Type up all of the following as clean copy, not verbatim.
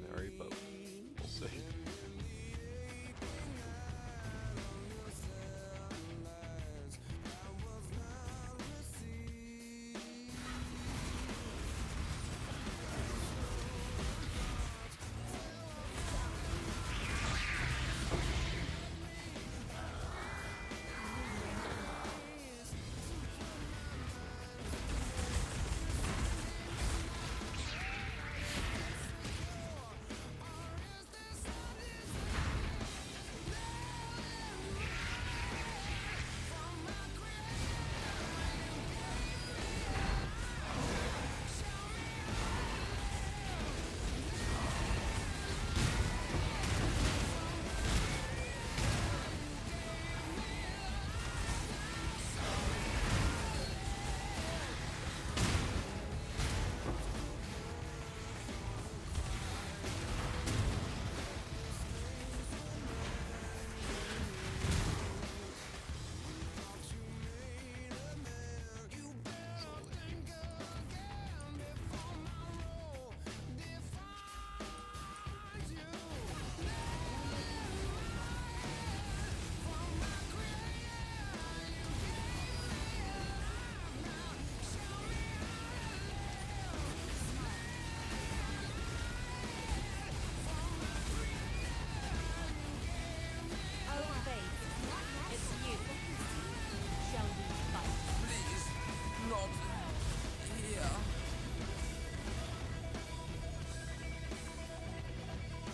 mercenary, but we'll see.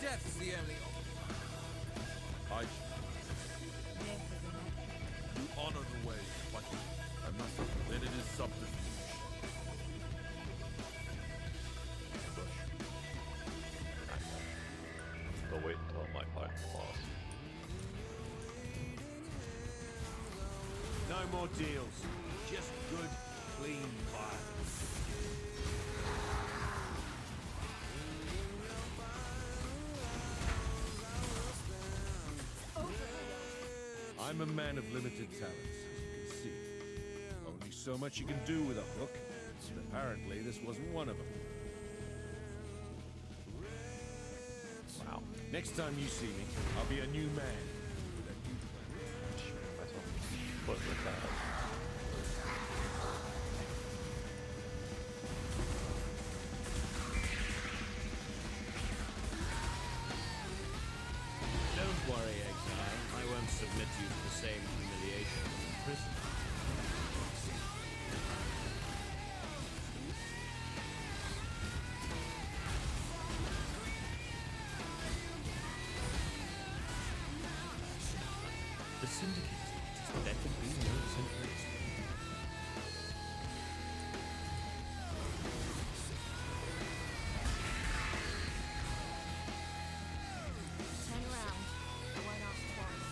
Death's the only option. You honor the way, but I must admit it is subterfuge. They'll wait until my final boss. No more deals. Just good, clean fire. I'm a man of limited talents, as you can see. Only so much you can do with a hook, and apparently this wasn't one of them. Wow. Next time you see me, I'll be a new man with a new plan. Shoot myself. Foot with that. Don't worry, Exile. I won't submit you to the same humiliation in prison. The Syndicate. There can be no Syndicate. Turn around. I won't ask twice.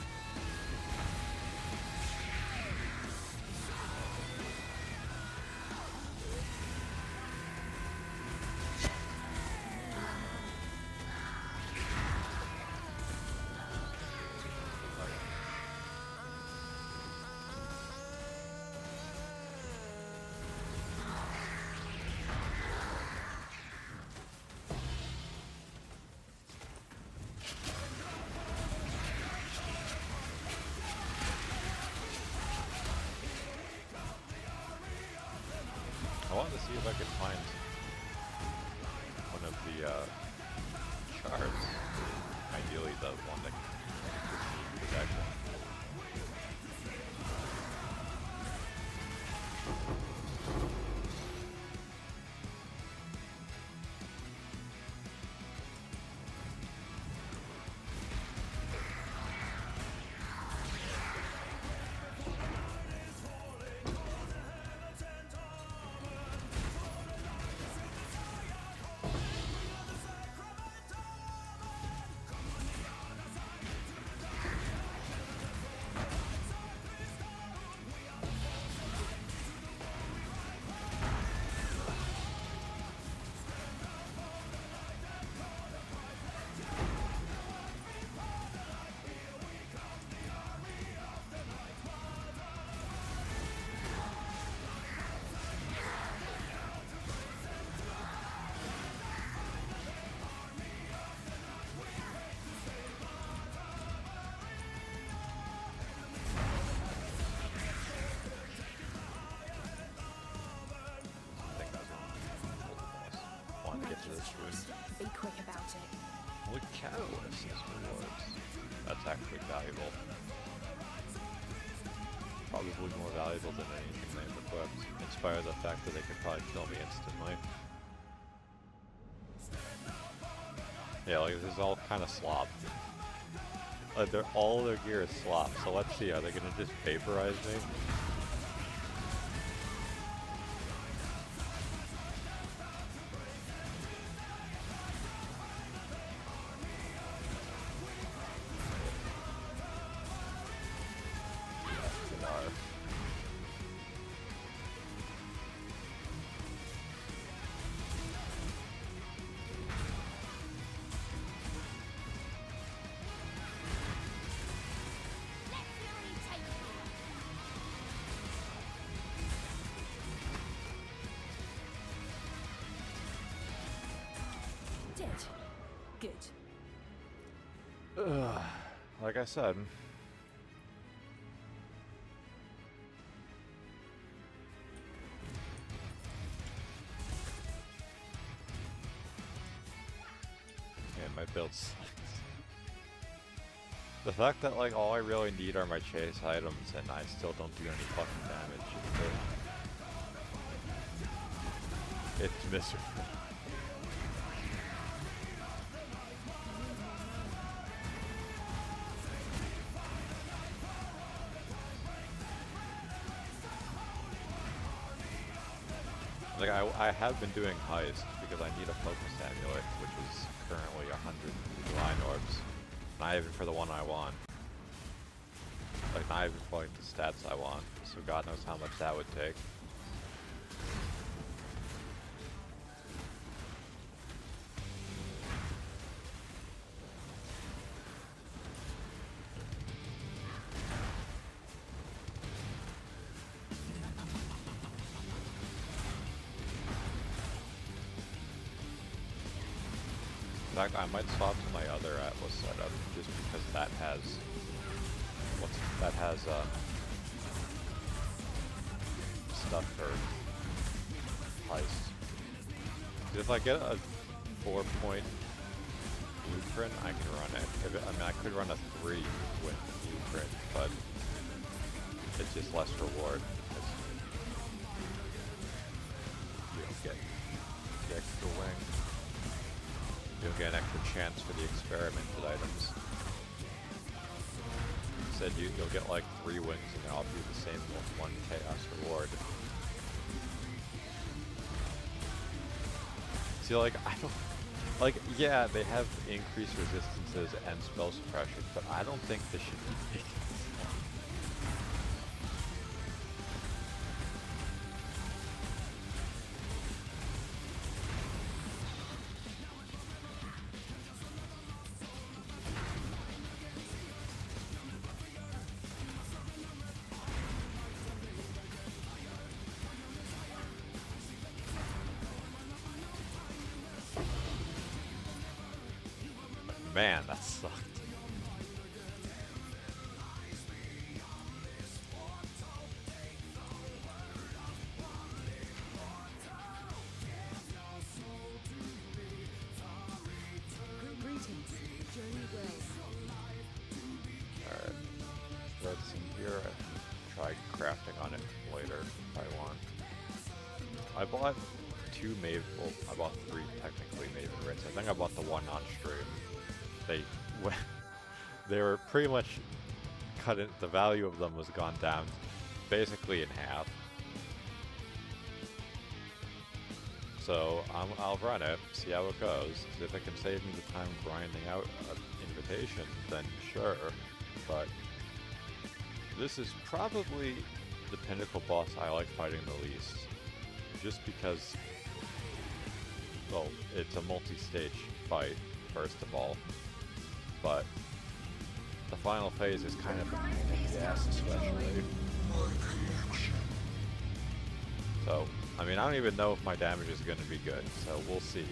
I want to see if I can find one of the shards. Ideally, the one that gives me protection. Catalyst would. Be quick about it. With catalyst as rewards. That's actually valuable. Probably more valuable than anything they've equipped. In spite of the fact that they could probably kill me instantly. Yeah, like this is all kind of slop. All their gear is slop. So let's see, are they gonna just vaporize me? Good. Like I said. Yeah, my build sucks. The fact that like all I really need are my chase items and I still don't do any fucking damage. It's miserable. Like I have been doing heist because I need a focus amulet, which is currently 100 line orbs. Not even for the one I want. Like not even for like the stats I want. So God knows how much that would take. In fact, I might swap to my other Atlas setup just because that has stuff for heist. If I get a 4-point blueprint, I can run it. I mean, I could run a 3 with blueprint, but it's just less reward. You don't get the extra wing. You'll get an extra chance for the experimented items. Instead, you'll get like 3 wings and they'll all be the same 1 chaos reward. See, like, I don't... Like, yeah, they have increased resistances and spell suppression, but I don't think this should be big. Man, that sucked. Greetings. Journey well. Alright. Let's see here. Try crafting on it later if I want. I bought 2 Maven. Well, I bought 3 technically Maven Rits. I think I bought the one on stream. They were pretty much cut in, the value of them was gone down basically in half. So I'll run it, see how it goes. If it can save me the time grinding out an invitation, then sure. But this is probably the pinnacle boss I like fighting the least. Just because, well, it's a multi-stage fight, first of all. But the final phase is kind of a pain in the ass, especially. So, I mean, I don't even know if my damage is going to be good, so we'll see.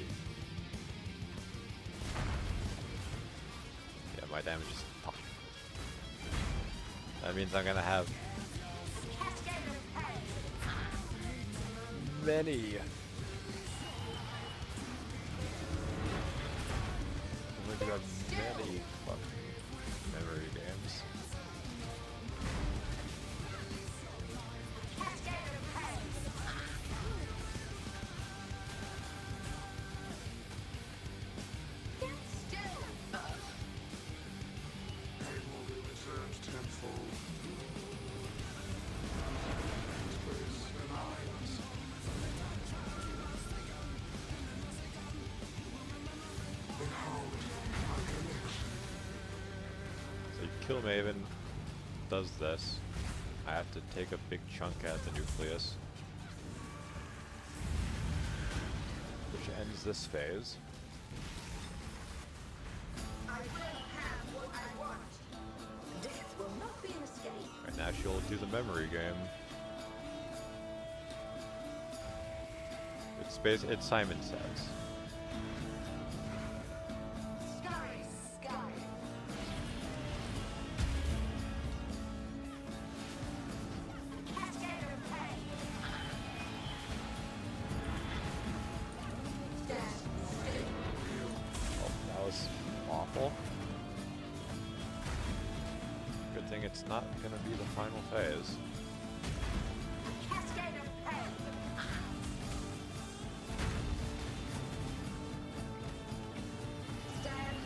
Yeah, my damage is tough. That means I'm going to have We got many fucking memory games. So you kill Maven, does this. I have to take a big chunk out of the nucleus, which ends this phase. I will have what I want. Death will not be an escape. And now she'll do the memory game. It's Simon Says. Scurry, scurry. Cascade of pain. Stand still. Oh, that was awful. Good thing it's not gonna be the final phase. Cascade of pain. Stand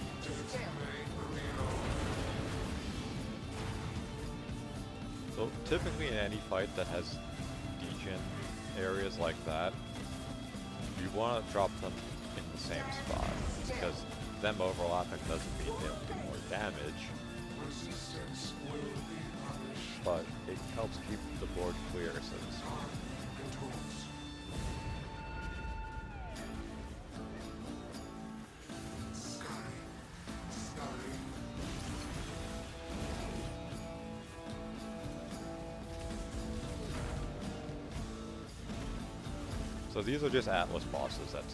still. So typically in any fight that has degen areas like that, you want to drop them in the same spot, because them overlapping doesn't mean they don't do more damage, but it helps keep the board clear, so to speak. So these are just Atlas bosses that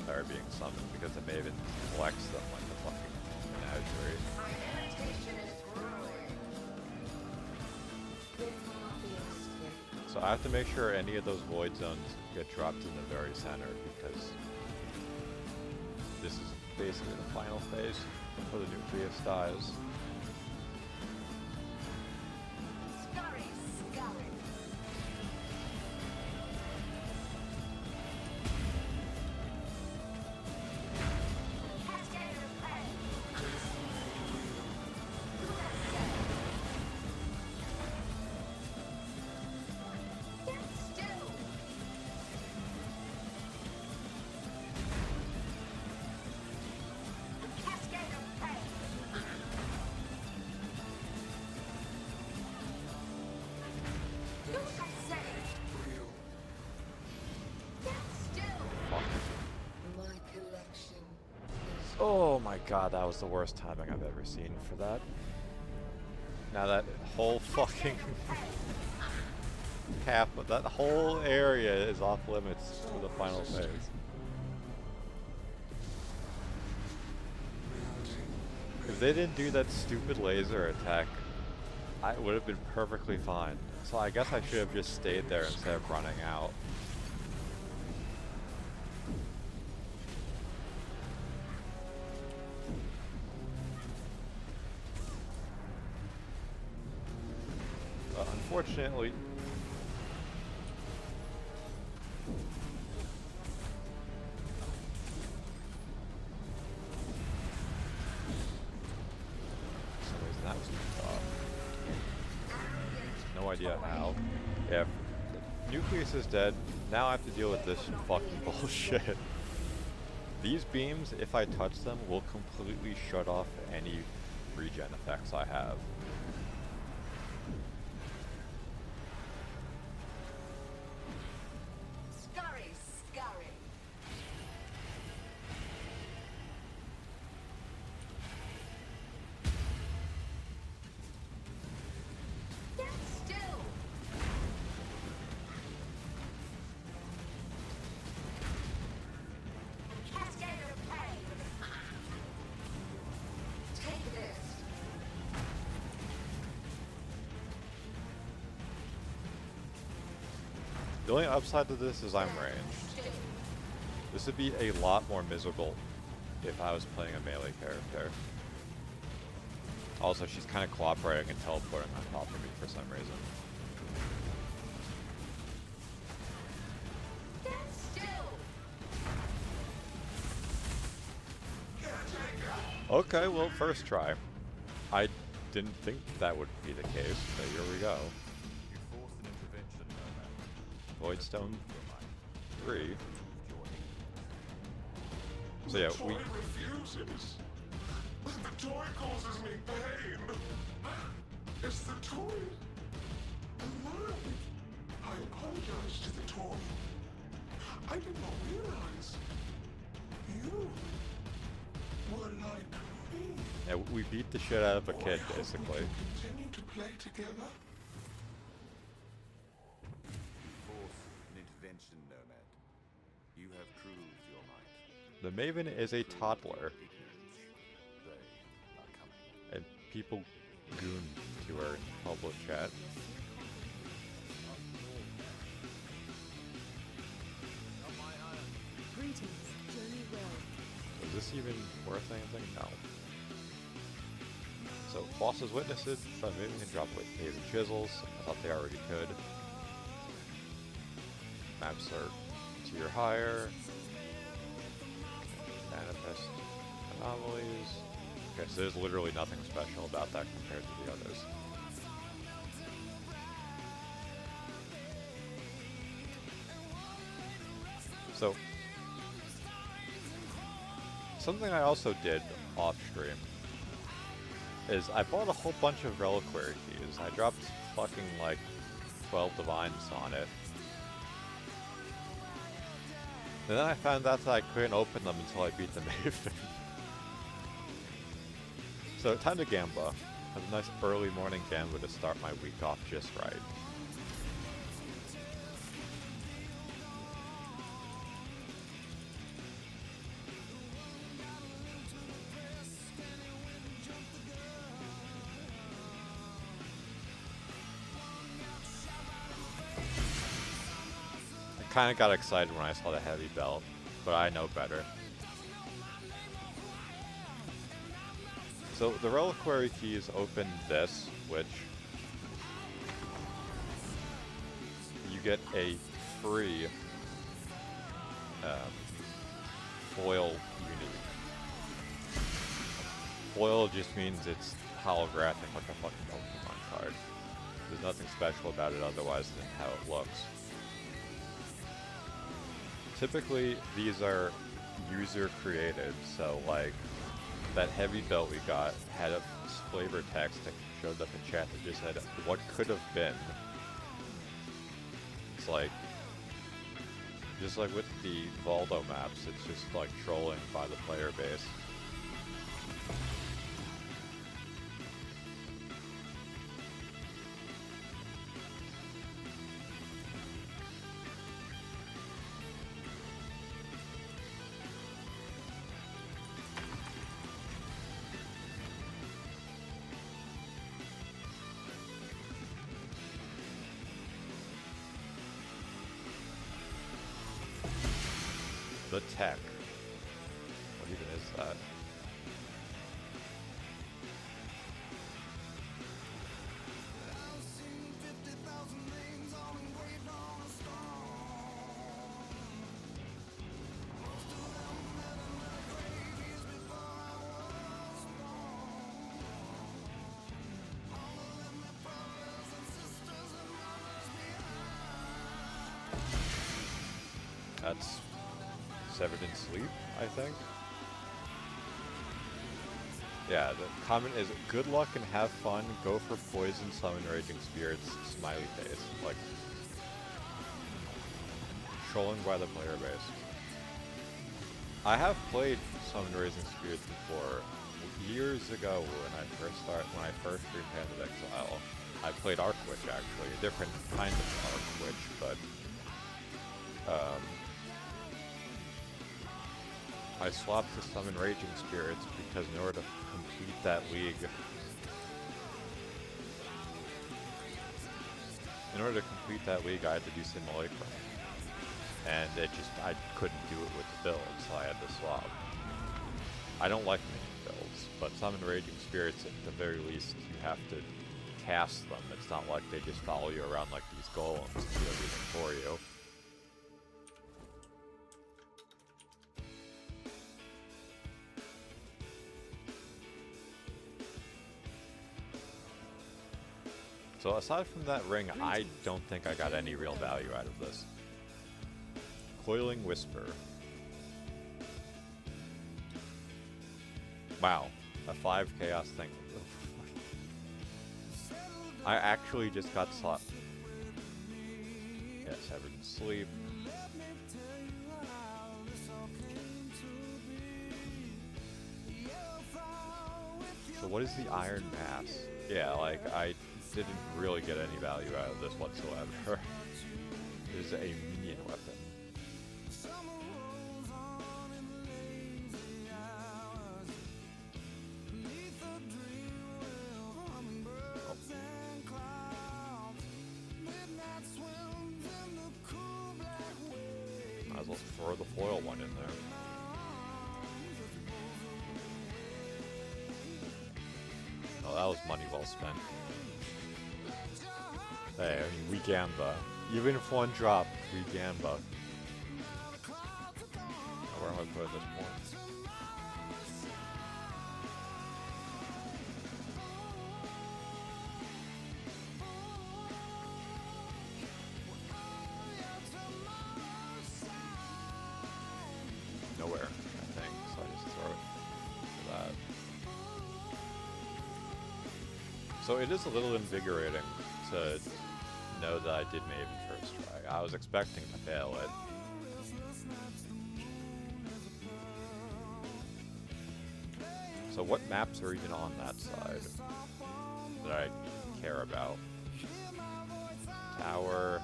are being summoned because the Maven collects them like a fucking menagerie. My irritation is growing. This will not be an escape. So I have to make sure any of those void zones get dropped in the very center, because this is basically the final phase before the nucleus dies. Scurry, scurry. Cascade of pain. Stand still. Cascade of pain. Do as I say. Stand still. Fuck. My collection is Oh my god, that was the worst timing I've ever seen for that. Now that whole fucking half of that whole area is off limits for the final phase. If they didn't do that stupid laser attack, I would have been perfectly fine. So I guess I should have just stayed there instead of running out. But unfortunately, for some reason that was too tough. No idea how. Yeah, if Nucleus is dead. Now I have to deal with this fucking bullshit. These beams, if I touch them, will completely shut off any regen effects I have. scurry, scurry. Stand still. Cascade of pain. Take this. The only upside to this is I'm ranged. Still. This would be a lot more miserable if I was playing a melee character. Also, she's kind of cooperating and teleporting on top of me for some reason. Stand still. Okay, well, first try. I didn't think that would be the case, but here we go. You forced an intervention, Nomad. Voidstone 3. So yeah, we... refuses. The toy causes me pain. It's the toy. Alive. I apologize to the toy. I did not realize you were like me. Yeah, we beat the shit out of a kid, basically. Continue to play together. Force an intervention, Nomad. You have proved your might. The Maven is a toddler, They are coming. and people goon to her public chat. Greetings, Journey Will. Is this even worth anything? No. So, bosses witnesses, so maybe we can drop like Haven Chisels. I thought they already could. Maps are tier higher. Manifest anomalies. Okay, so there's literally nothing special about that compared to the others. So, something I also did off stream is I bought a whole bunch of reliquary keys. I dropped fucking like 12 divines on it. And then I found out that I couldn't open them until I beat the Maven. So time to Gamba. Have a nice early morning Gamba to start my week off just right. I kind of got excited when I saw the heavy belt, but I know better. So the reliquary keys open this, which you get a free foil unity. Foil just means it's holographic like a fucking Pokemon card. There's nothing special about it otherwise than how it looks. Typically, these are user created, so like that heavy belt we got had a flavor text that showed up in chat that just said, "What could have been?" It's like, just like with the Valdo maps, it's just like trolling by the player base. The tech. What even is that? That's Severed in Sleep, I think. Yeah, the comment is, good luck and have fun, go for poison, summon raging spirits, smiley face. Like, trolling by the player base. I have played summon raging spirits before. Years ago when I first streamed Hand of Exile, I played Arc Witch actually, a different kind of Arc Witch, but I swapped to summon Raging Spirits because in order to complete that league, I had to do Simulacrum. And I couldn't do it with the build, so I had to swap. I don't like minion builds, but summon Raging Spirits, at the very least, you have to cast them. It's not like they just follow you around like these golems and do everything for you. So aside from that ring, I don't think I got any real value out of this. Coiling Whisper. Wow, a 5 chaos thing. I actually just got slapped. Yeah, Severed in Sleep. So what is the Iron Mass? Yeah, like, I didn't really get any value out of this whatsoever. It is a minion weapon. Might as well throw the foil one in there. Oh, that was money well spent. Hey, I mean, we Gamba. Even if one drop, we Gamba. Oh, where am I putting this point? Nowhere, I think, so I just throw it for that. So it is a little invigorating to know that I did Maven first try. I was expecting to fail it. So what maps are even on that side that I care about? Tower.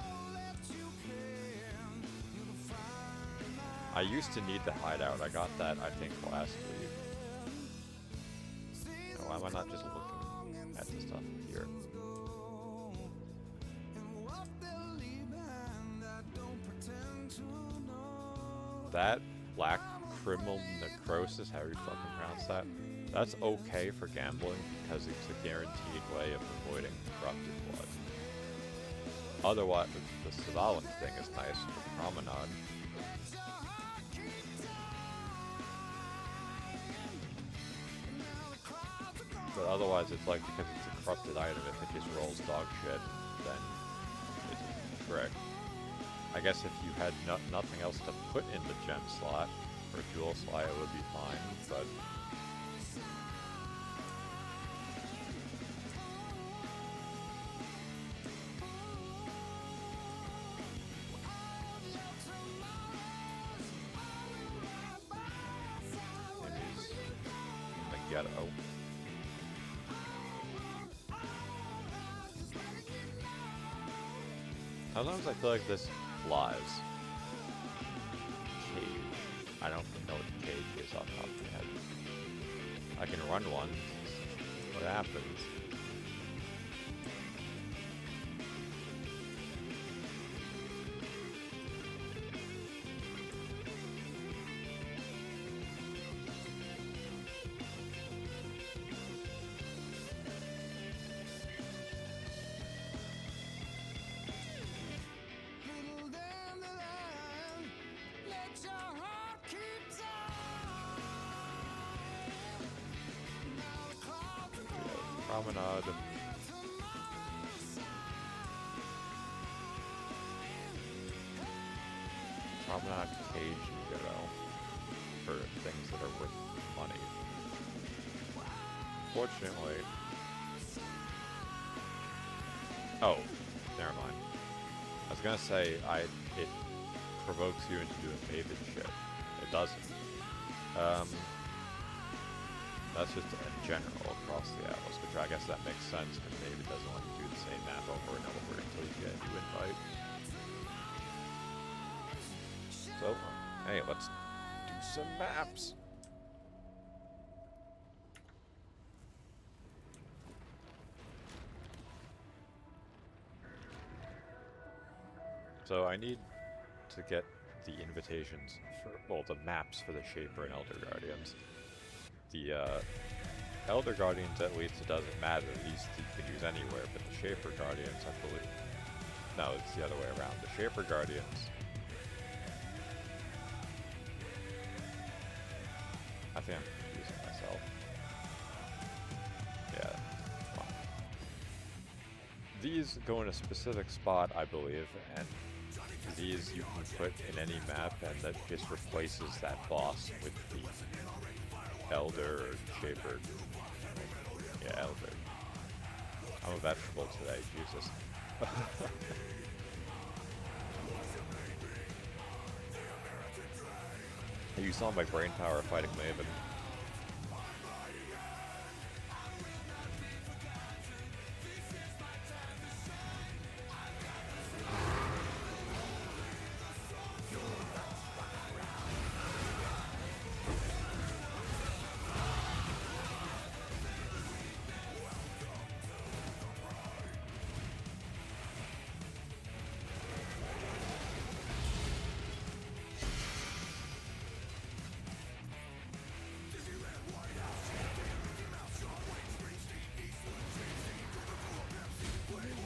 I used to need the hideout. I got that, I think, last week. No, why am I not just looking at the stuff here? That Black Criminal Necrosis, however you fucking pronounce that, that's okay for gambling because it's a guaranteed way of avoiding corrupted blood. Otherwise, the Svalin thing is nice for Promenade. But otherwise, it's like, because it's a corrupted item, if it just rolls dog shit, then it's correct. I guess if you had nothing else to put in the gem slot, or jewel slot, it would be fine, but... Enemies in the ghetto. Sometimes I feel like this flies. Cage. I don't know what cage is off the top of my head. I can run one. What happens? Promenade. Promenade cage you go for things that are worth money. Fortunately. Oh, never mind. I was gonna say it provokes you into doing Maven shit. It doesn't. That's just in general across the Atlas, which I guess that makes sense because David doesn't want you to do the same map over and over until you get a new invite. So, hey, let's do some maps. So I need to get the invitations for, well, the maps for the Shaper and Elder Guardians. The Elder Guardians, at least, it doesn't matter. These you can use anywhere, but the Shaper Guardians, I believe. No, it's the other way around. The Shaper Guardians. I think I'm confusing myself. Yeah. Come on. These go in a specific spot, I believe, and these you can put in any map, and that just replaces that boss with the Elder or Shaper. Yeah, Elder. I'm a vegetable today, Jesus. You saw my brain power fighting Maven.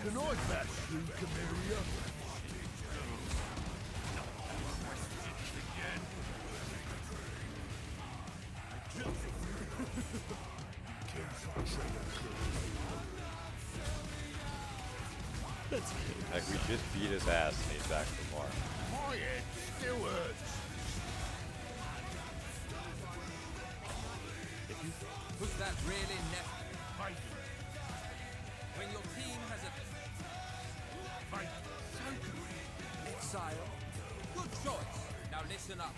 Can I match you, Camellia? Like, we just beat his ass and he's back for more. My head still hurts. Was that really necessary? When your team has a Exile? Good choice. Now listen up.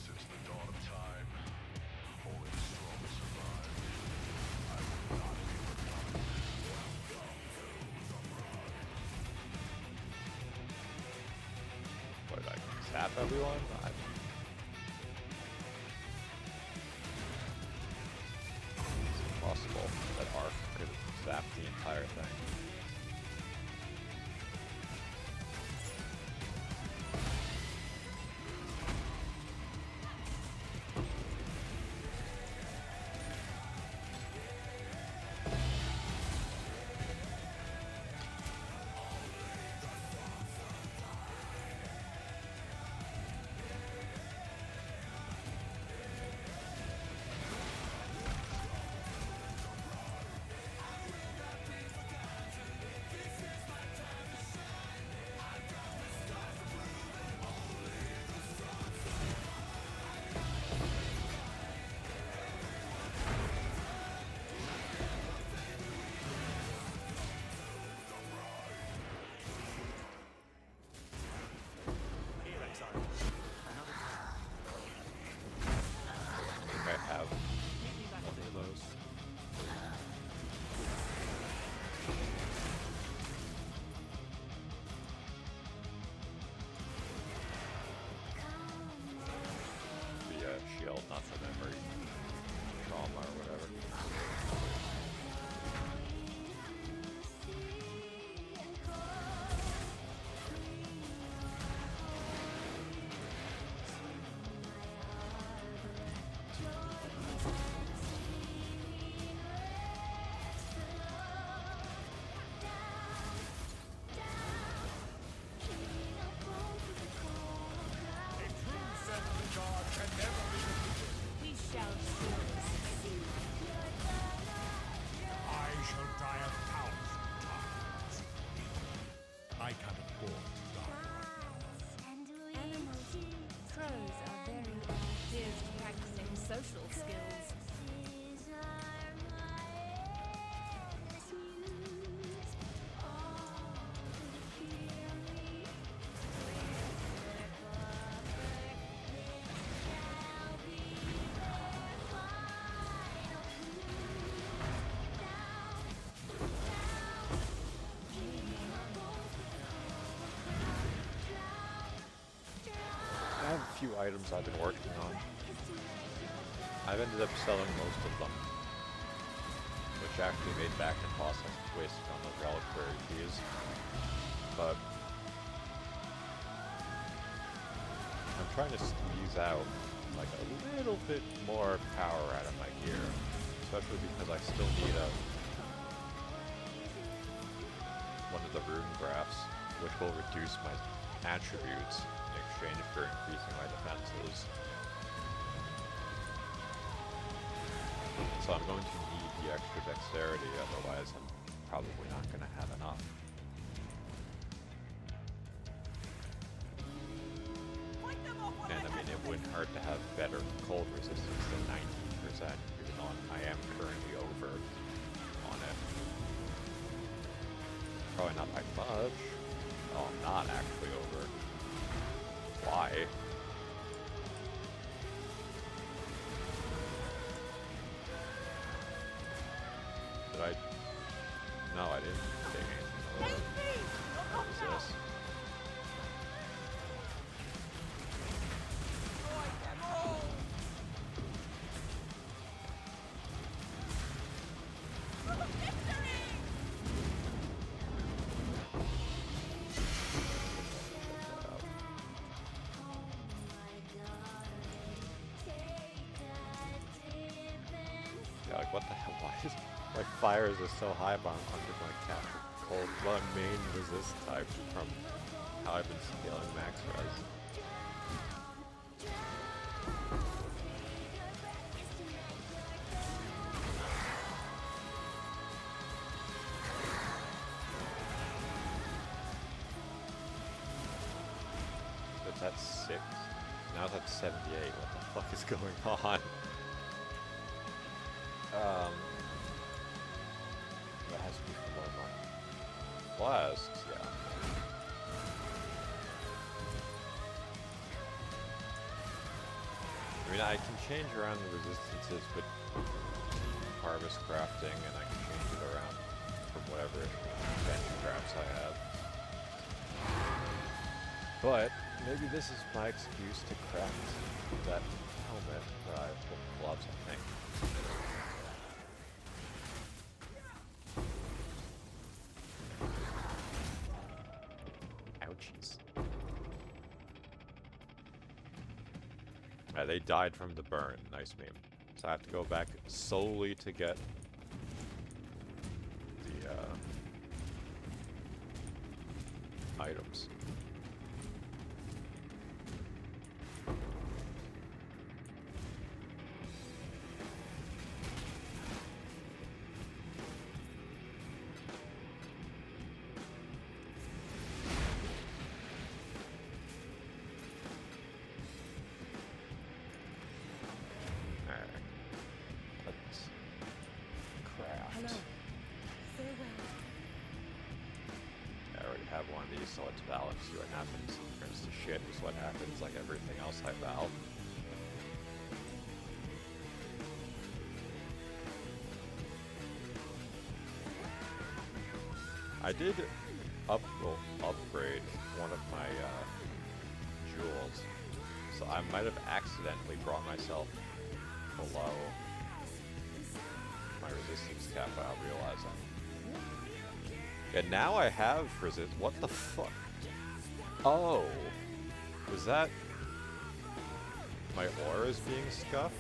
Since the dawn of time, only the strong survive. What, like, zap everyone? It's impossible. That arc could zap the entire thing. I have one of those. The shield, not the memory trauma or whatever. We shall surely succeed. I shall die 1,000 times. I can't afford to die right now. Animals, crows are very here's to practicing social skills. I have a few items I've been working on. I've ended up selling most of them, which actually made back the cost I was wasting on those reliquary keys. But I'm trying to squeeze out like a little bit more power out of my gear, especially because I still need one of the rune graphs, which will reduce my attributes in exchange for increasing my defenses. So I'm going to need the extra dexterity, otherwise I'm probably not going to have enough. And I mean, it wouldn't hurt to have better cold resistance than 19%, even though I am currently over on it. Probably not by much. Oh, I'm not actually over. Why? Did I? No, I didn't take anything over. What is this? Yeah, like what the hell? Why is like fires are so high but I'm under my capture cold? Well, main resist type from how I've been scaling max res. It's at 6. Now it's at 78. What the fuck is going on? That has to be for more money. Flasks, yeah. I mean, I can change around the resistances with harvest crafting, and I can change it around from whatever expansion crafts I have. But maybe this is my excuse to craft that helmet that I put gloves, I think. Ouchies. Yeah, they died from the burn. Nice meme. So I have to go back solely to get the items. So it's valid. See what happens. Turns to shit is what happens, like everything else I vow. I did upgrade one of my jewels, so I might have accidentally brought myself below my resistance cap without realizing. And now I have resist. What the fuck? Oh, was that my aura is being scuffed?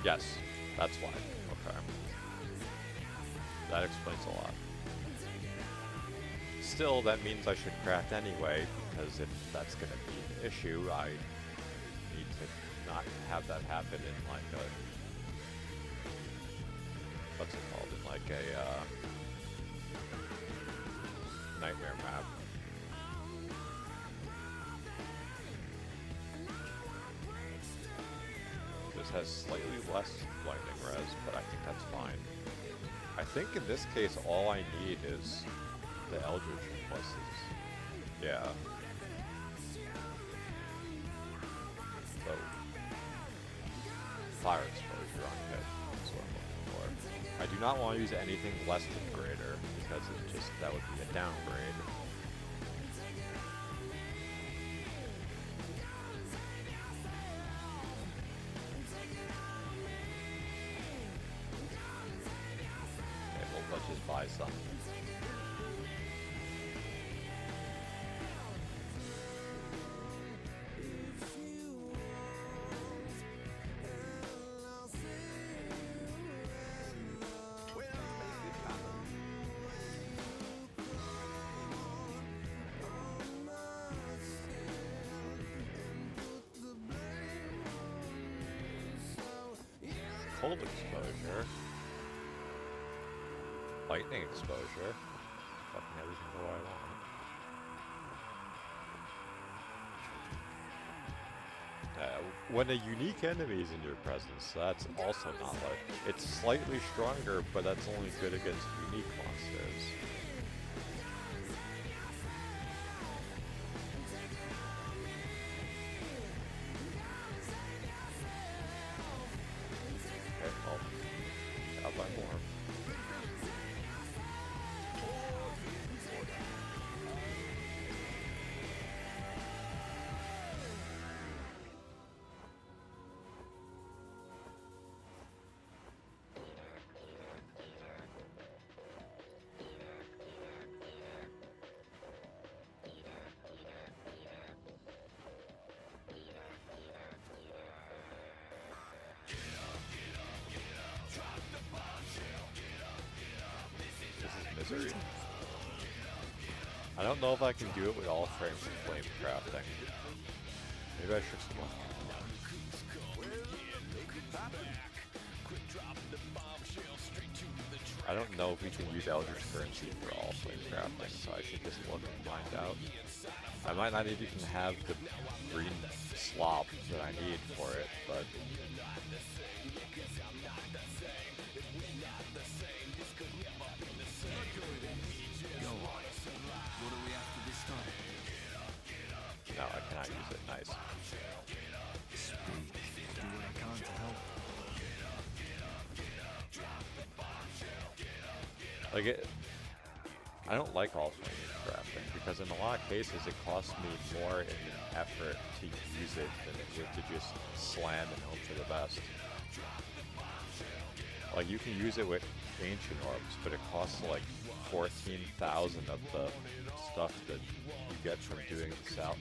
Yes, that's why. Okay, that explains a lot. Still, that means I should craft anyway, because if that's gonna be an issue, I need to not have that happen in like a. What's it called? In like a nightmare map. This has slightly less lightning res, but I think that's fine. I think in this case all I need is the Eldritch pluses. Yeah. So fire exposure on hit. That's what I'm looking for. I do not want to use anything less than greater, because it just that would be a downgrade. Okay, well, let's just buy some. cold exposure. Lightning exposure. Fucking everything the way I want. When a unique enemy is in your presence, that's also not like... It's slightly stronger, but that's only good against unique monsters. Okay, well, I'll buy more. Misery. I don't know if I can do it with all frames of flame crafting. Maybe I should look. I don't know if we can use Eldritch Currency for all flame crafting, so I should just look and find out. I might not even have the green slop that I need for it, but... No, I cannot use it. Nice. Do what I can to help. Like it, I don't like all flame crafting because in a lot of cases it costs me more in effort to use it than it would to just slam and hope for the best. Like you can use it with ancient orbs, but it costs like 14,000 of the stuff that you get from doing the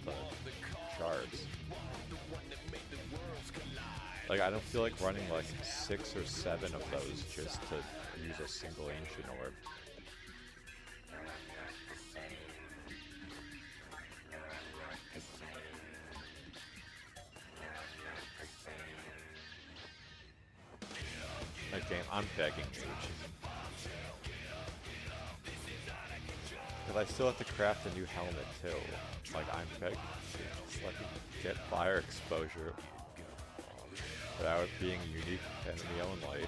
shards. Like I don't feel like running like 6 or 7 of those just to use a single ancient orb. Like game, I'm begging you. Because I still have to craft a new helmet too. Like I'm begging you. Just let me get fire exposure without it being unique enemy only.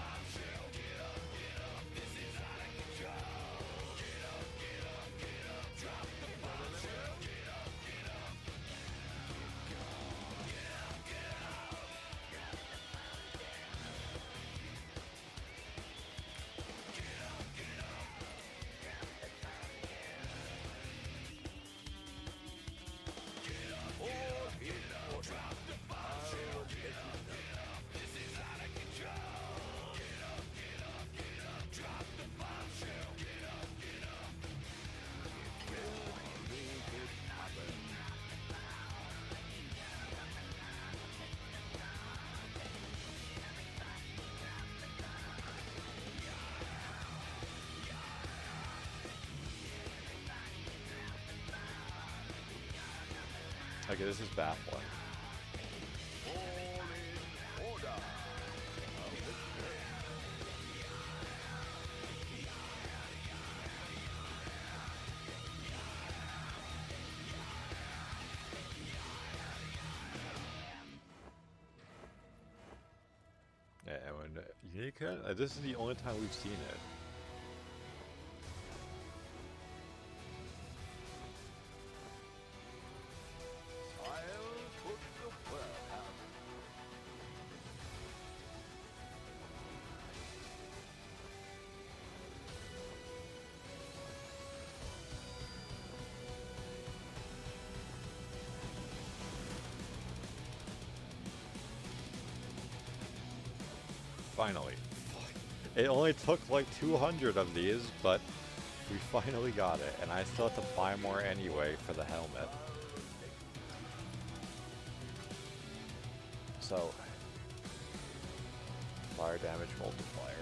Okay, this is baffling. Yeah, when unique, this is the only time we've seen it. Finally. It only took like 200 of these, but we finally got it, and I still have to buy more anyway for the helmet. So, fire damage multiplier.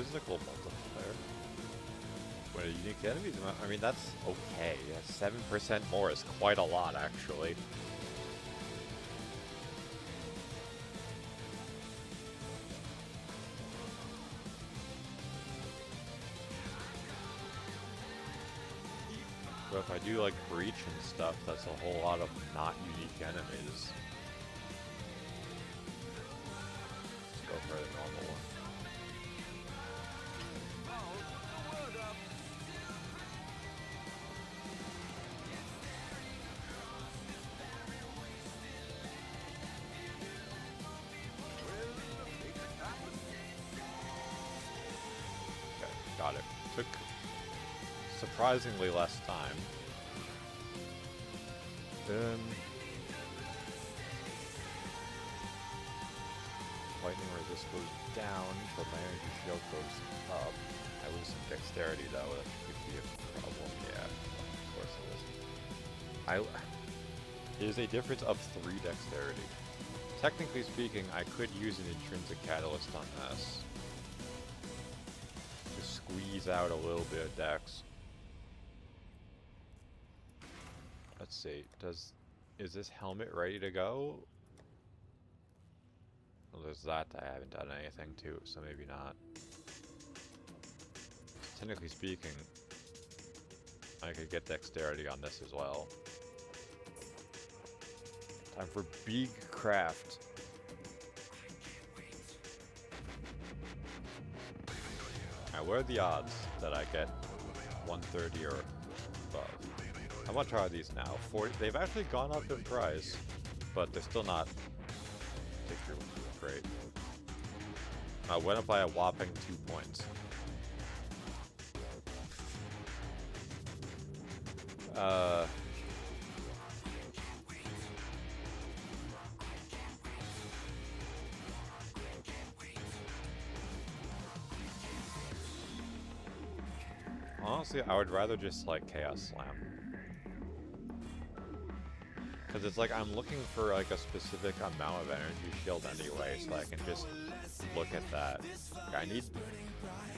physical multiplier. When a unique enemy's amount, I mean, that's okay. 7% more is quite a lot, actually. But if I do like breach and stuff, that's a whole lot of not unique enemies. Let's go for the normal one. Okay, got it. Took surprisingly less time. Lightning resist goes down, but my energy shield goes up. I lose some dexterity though, that could be a problem. Yeah, of course it is. There's a difference of 3 dexterity. Technically speaking, I could use an intrinsic catalyst on this to squeeze out a little bit of dex. Let's see, is this helmet ready to go? Well, there's that I haven't done anything to, so maybe not. Technically speaking, I could get dexterity on this as well. Time for big craft. Now, what are the odds that I get 130 or above? I'm gonna try these now. 40. They've actually gone up in price, but they're still not particularly great. I went up by a whopping 2 points. Honestly, I would rather just like Chaos Slam. Because it's like I'm looking for like a specific amount of energy shield anyway, so I can just look at that. Like, I need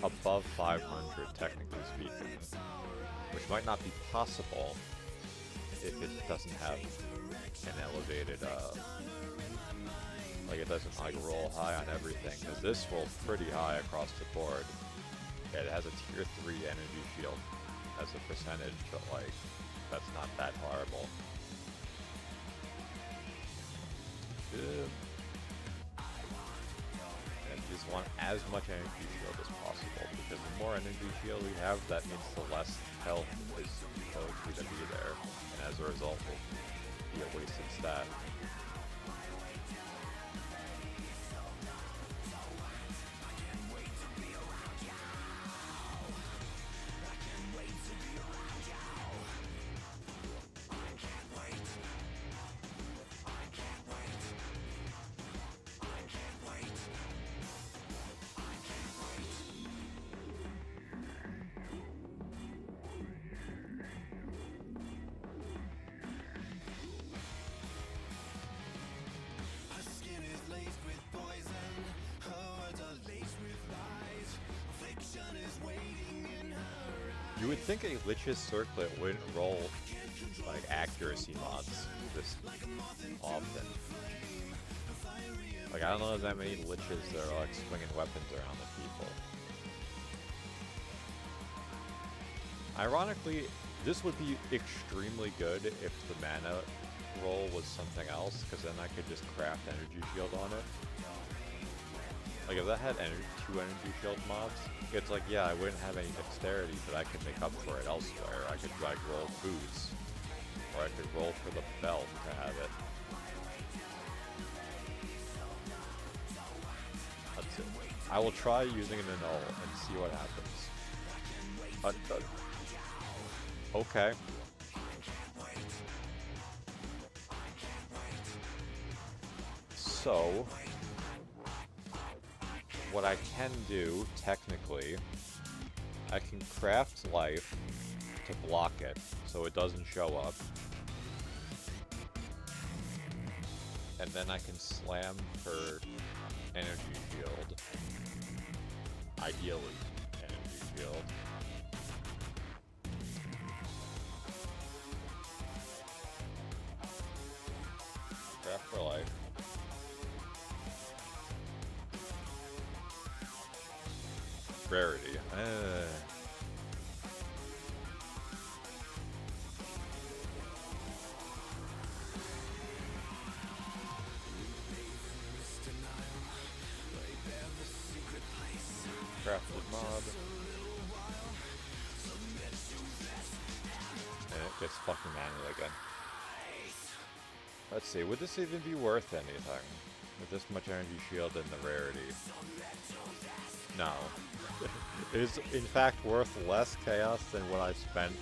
above 500 technically speaking, which might not be possible if it doesn't have an elevated, like it doesn't like roll high on everything, because this rolls pretty high across the board. Yeah, it has a tier 3 energy shield as a percentage, but like, that's not that horrible. And just want as much energy shield as possible, because the more energy shield we have, that means the less health is going to be there, and as a result, will be a wasted stat. You would think a Lich's Circlet wouldn't roll like accuracy mods this often. Like, I don't know that many Liches that are like swinging weapons around the people. Ironically, this would be extremely good if the mana roll was something else, because then I could just craft energy shield on it. Like, if that had 2 energy shield mods, it's like, yeah, I wouldn't have any dexterity, but I could make up for it elsewhere. I could, like, roll boots, or I could roll for the belt to have it. That's it. I will try using an annul and see what happens. Okay. So, what I can do, technically, I can craft life to block it so it doesn't show up. And then I can slam for energy shield. ideally, energy shield. Craft for life. Rarity. Crafted mod. And it gets fucking manual again. Let's see, would this even be worth anything? With this much energy shield and the rarity? No. It is in fact worth less chaos than what I've spent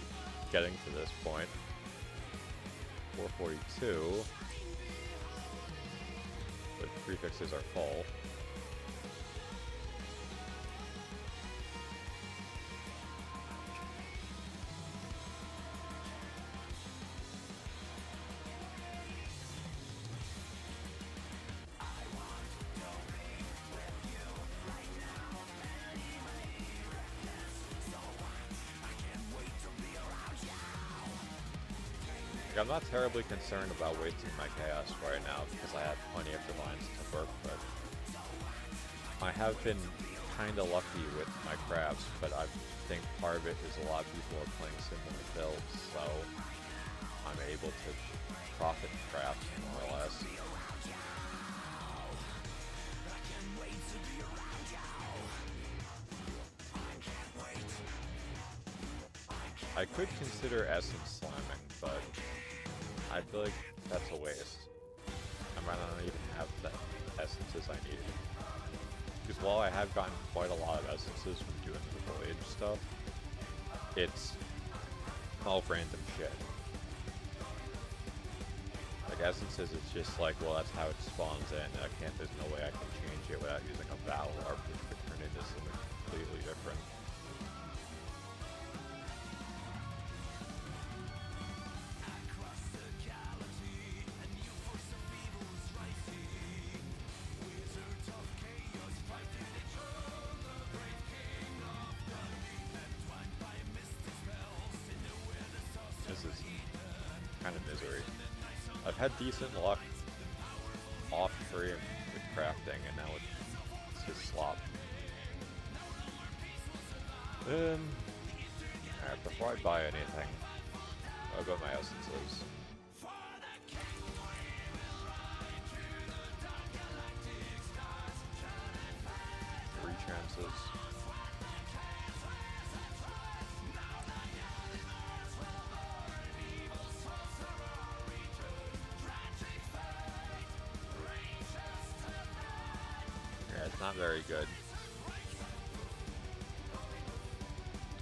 getting to this point. 442. But prefixes are full. I'm not terribly concerned about wasting my chaos right now because I have plenty of divines to work with. I have been kinda lucky with my crafts, but I think part of it is a lot of people are playing similar builds, so I'm able to profit crafts more or less. I could consider essence slamming, but I feel like that's a waste. I might not even have the essences I need. Because while I have gotten quite a lot of essences from doing the voyage stuff, it's all random shit. Like essences, it's just like, well, that's how it spawns in. And there's no way I can change it without using a battle harp, which could turn into something completely different. I've had decent luck off stream with crafting, and now it's just slop. Alright, before I buy anything, I'll go my essences. 3 chances. Not very good.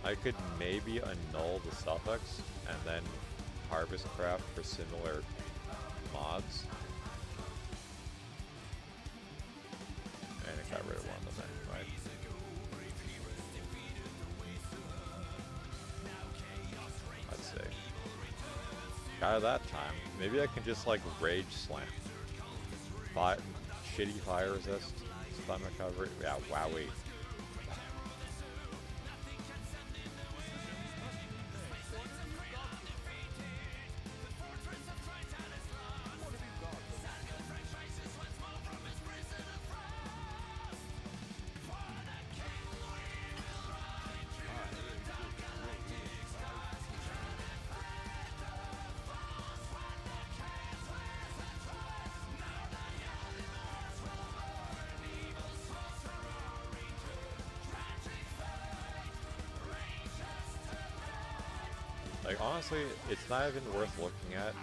I could maybe annul the suffix and then harvest craft for similar mods. And it got rid of one of them anyway. Let's see. Got it that time. Maybe I can just like rage slam. Shitty fire resist. Stun recovery. Yeah, wowie. Like, honestly, it's not even worth looking at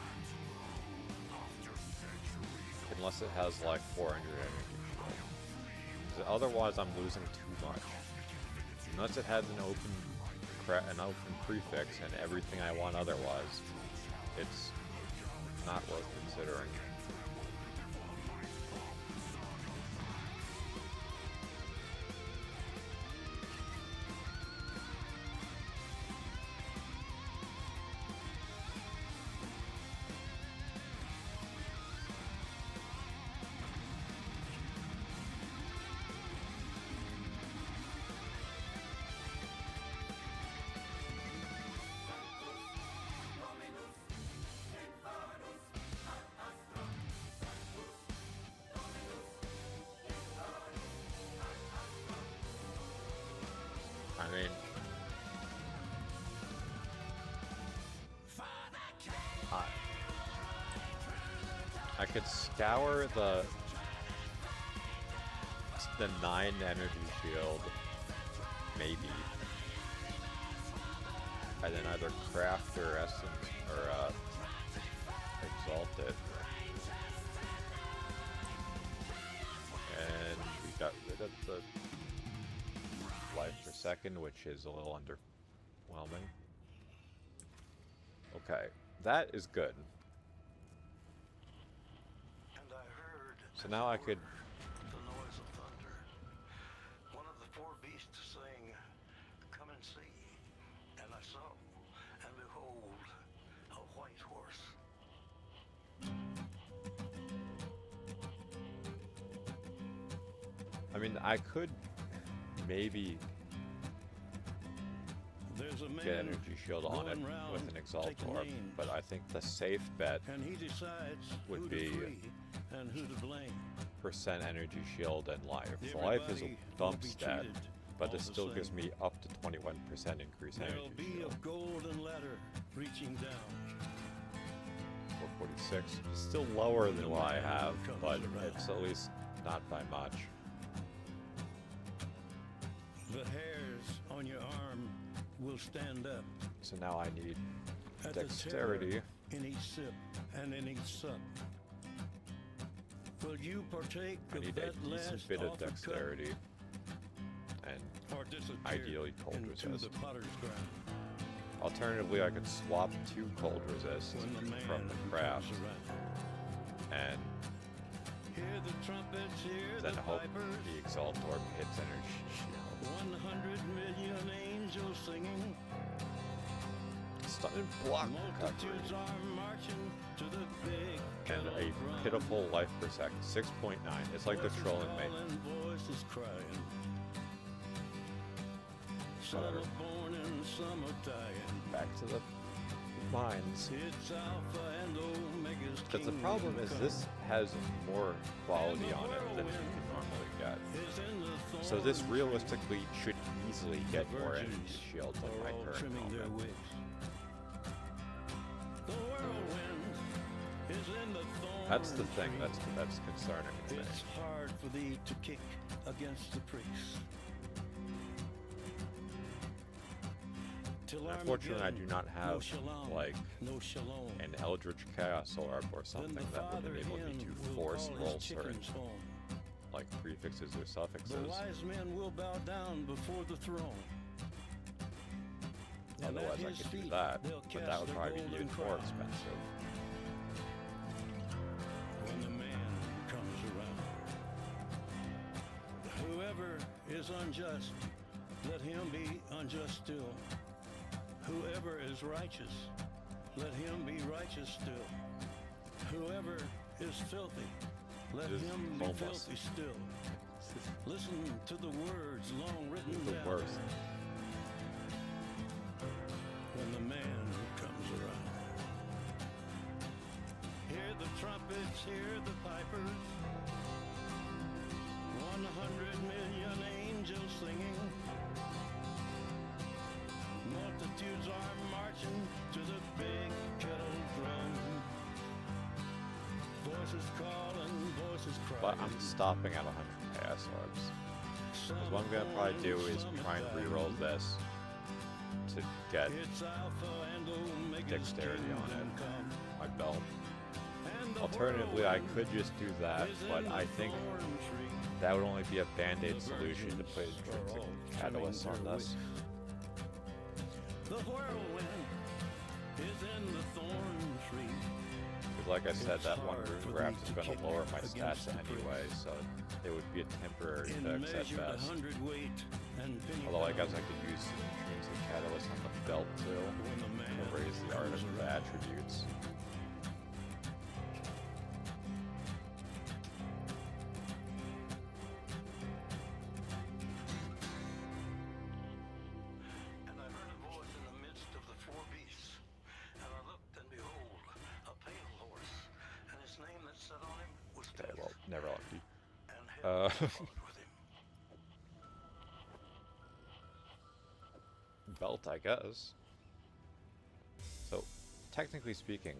unless it has like 400 energy shield. 'Cause otherwise, I'm losing too much. Unless it has an open prefix and everything I want otherwise, it's not worth considering. scour the 9 energy shield, maybe, and then either craft or essence or exalt it. And we got rid of the life per second, which is a little underwhelming. Okay, that is good. And I heard So now I could the noise of thunder. One of the 4 beasts saying, "Come and see." And I saw, and behold, a white horse. I mean, I could maybe There's a get man energy shield on it going round with an exalt taking orb, names, but I think the safe bet and he decides would who be to free and who to blame. percent energy shield and life. The life is a Everybody dump will be stat, treated but all it the still gives same. me up to 21% increase There'll energy be shield. a golden ladder reaching down. 446, still lower than what I have, Comes but around. it's at least not by much. The hairs on your arm will stand up So now I need at the dexterity. terror in each sip and in each sup. Will you partake I of need a that decent last bit of offered cup, dexterity, and or disappear ideally cold into resist. the potter's ground alternatively I could swap to cold resist when the man from the craft comes around? and Hear the trumpets, hear then the hope pipers, the exalt orb hits energy shield. 100 million angels singing. Stun and block Multitudes recovery. are marching to the big And kettle a drum. pitiful life per second, 6.9. It's like the Voices trolling me. calling, voices crying. Some Whatever. are born and some are dying. Back to the mines. It's Alpha and Omega's Because the problem is this has more quality on it than you can normally get. So this realistically should easily get more energy shield than my current trimming their helmet. wigs. The whirlwind is in the thorn That's the thing tree. that's concerning to me. It's hard for thee to kick against the pricks. Till Unfortunately, I do Armageddon, not no have shalom, like no shalom. an Eldritch Chaos Orb or Then something the that would father enable me hen to will force call roll his certain chickens home. like prefixes or The suffixes. wise men will bow down before the throne. And Otherwise, at I his could do feet that, they'll but cast that would their probably be golden even more crown. expensive. When the man comes around, whoever is unjust, let him be unjust still. Whoever is righteous, let him be righteous still. Whoever is filthy, let Just him be homeless. filthy still. Listen to the words long written The down. worst. When the man comes around, hear the trumpets, hear the pipers. 100 million angels singing. Multitudes are marching to the big kettle drum. Voices calling, voices crying. But I'm stopping at 100 Chaos Orbs. Because what I'm going to probably do is try and reroll this to get It's Alpha and Omega's dexterity on kingdom it, come. my belt. And the Alternatively, I whirlwind could just do that, is but in I the think thorn tree. that would only be a band-aid The solution to put virgins intrinsic are all catalyst trimming on their this. The whirlwind is in the thorn tree. Because like I said, that one hard for rune thee graft is to going kick to lower my against stats the anyway, pricks. so it would be a temporary In fix at measured best. 100-weight and penny Although I guess I pound. could use the intrinsic catalyst on the belt too When the man to raise the art comes of the around. attributes. And I heard a voice in the midst of the 4 beasts. And I looked, and behold, a pale horse. And his name that sat on him was Okay, Death. well, never lucky. And hell Uh, followed with him. Belt, I guess. So, technically speaking,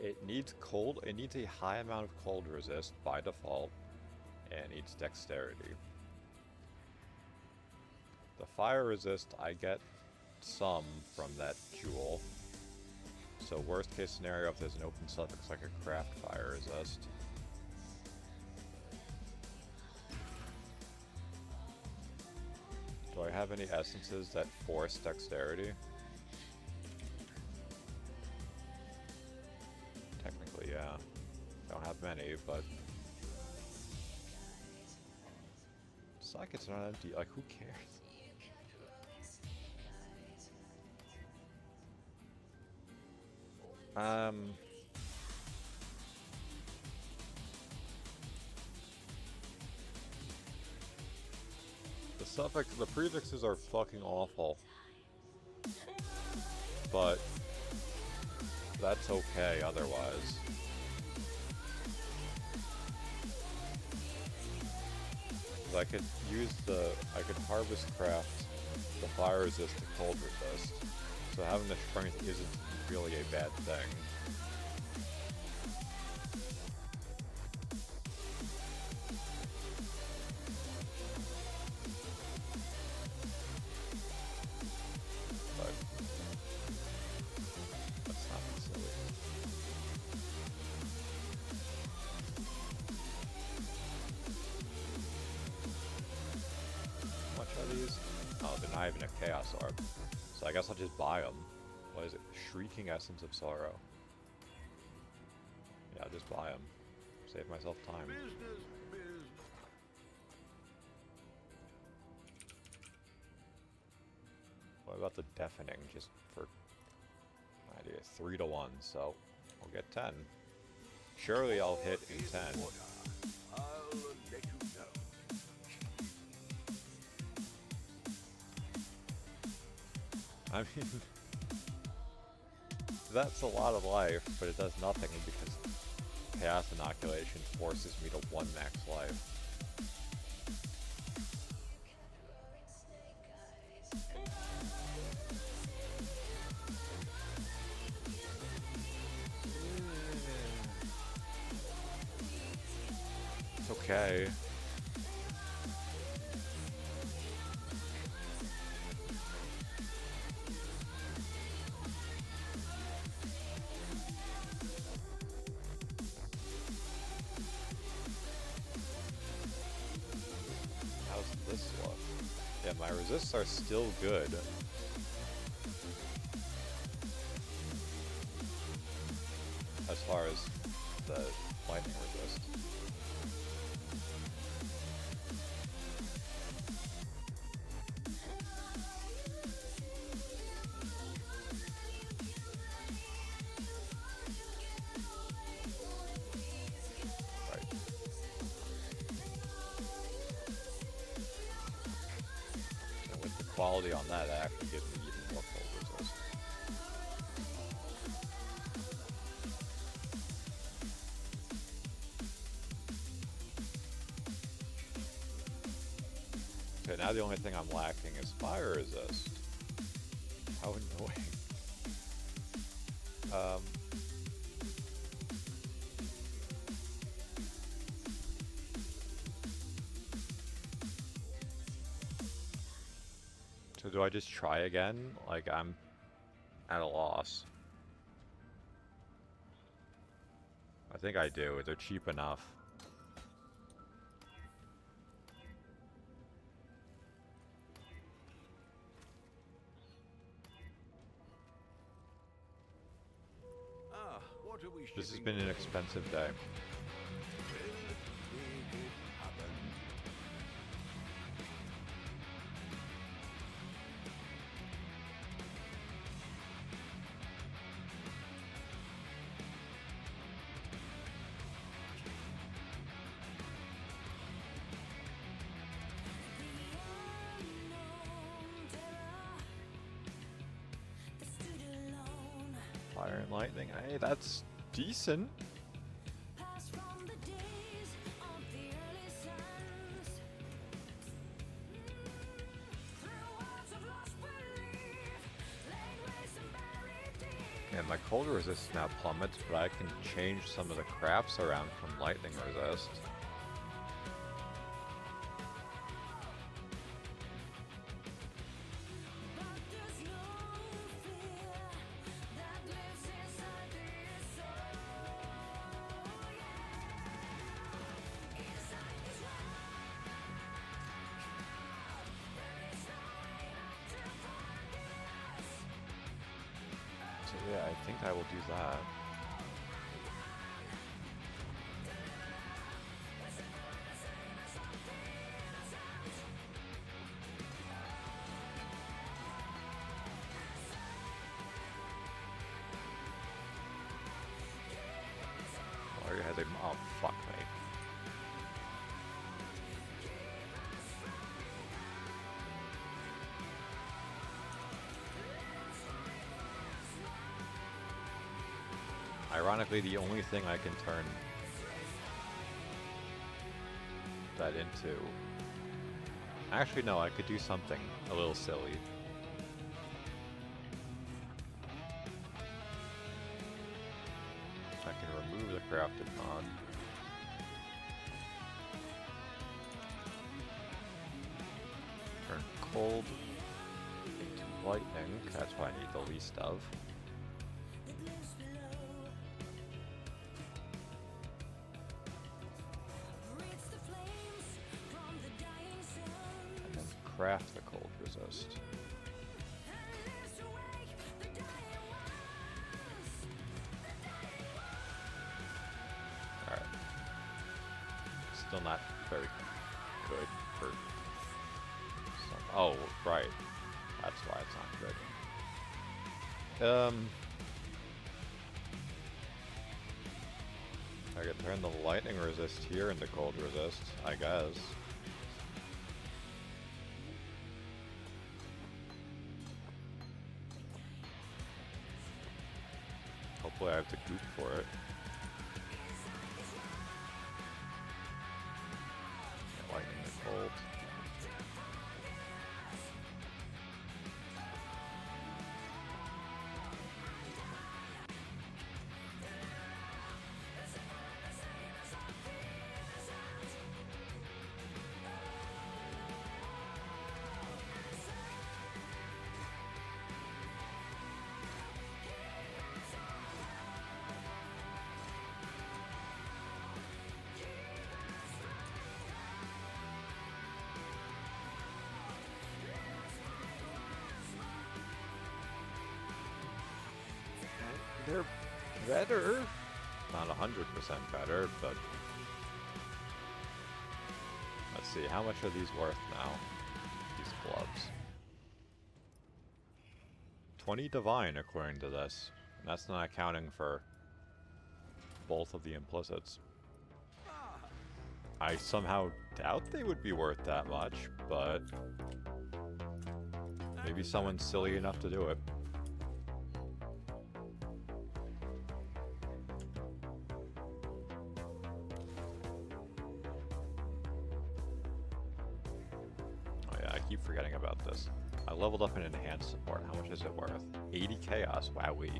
it needs cold. It needs a high amount of cold resist by default, and it needs dexterity. The fire resist, I get some from that jewel. So worst case scenario, if there's an open suffix like a craft fire resist. Do I have any essences that force dexterity? Technically, yeah. Don't have many, but... It's like it's not empty. Like, who cares? The suffix, the prefixes are fucking awful. But that's okay otherwise. I could I could harvest craft the fire resist to cold resist. So having the strength isn't really a bad thing. But that's not silly. How much are these? Oh, they're not even a chaos orb. So I guess I'll just buy them. What is it? Shrieking Essence of Sorrow. Yeah, I'll just buy them. Save myself time. What about the deafening? Just for idea, 3 to 1, so I'll get 10. Surely I'll hit in 10. I'll let you know. I mean, that's a lot of life, but it does nothing because Chaos Inoculation forces me to 1 max life. It's okay. How's this look? Yeah, my resists are still good. As far as the lightning resist. Right. And with the quality on that, that actually gives me even more cold resist. Okay, now the only thing I'm lacking is fire resist. How annoying. So do I just try again? Like, I'm at a loss. I think I do. They're cheap enough. Ah, what are we This has shipping been an today? expensive day. Will it happen? Fire and lightning. Hey, that's decent. And my cold resist now plummets, but I can change some of the crafts around from lightning resist. So yeah, I think I will do that. Mario has a... oh, fuck me. Ironically, the only thing I can turn that into... Actually, no, I could do something a little silly. I can remove the crafted mod. Turn cold into lightning. That's what I need the least of. And then craft the cold resist. Alright. Still not very good for some... oh, right. That's why it's not good. I could turn the lightning resist here into cold resist, I guess. Hopefully I have to goop for it. Yeah, lightning and cold. They're better. Not 100% better, but... let's see, how much are these worth now? These gloves. 20 divine, according to this. And that's not accounting for both of the implicits. I somehow doubt they would be worth that much, but... maybe someone's silly enough to do it. Keep forgetting about this. I leveled up an enhanced support. How much is it worth? 80 chaos. Wowee.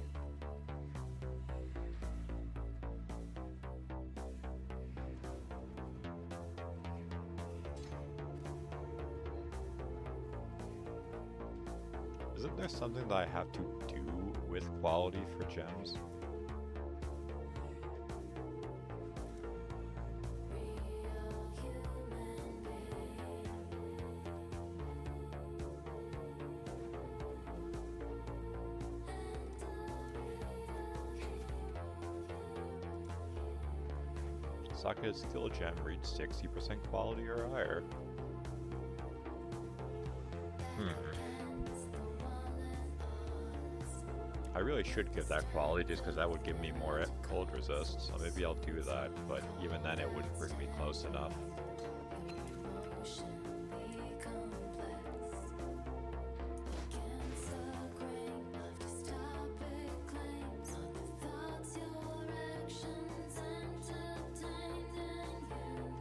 Isn't there something that I have to do with quality for gems? Socket Steel Gem reach 60% quality or higher. I really should give that quality just because that would give me more cold resist, so maybe I'll do that, but even then it wouldn't bring me close enough.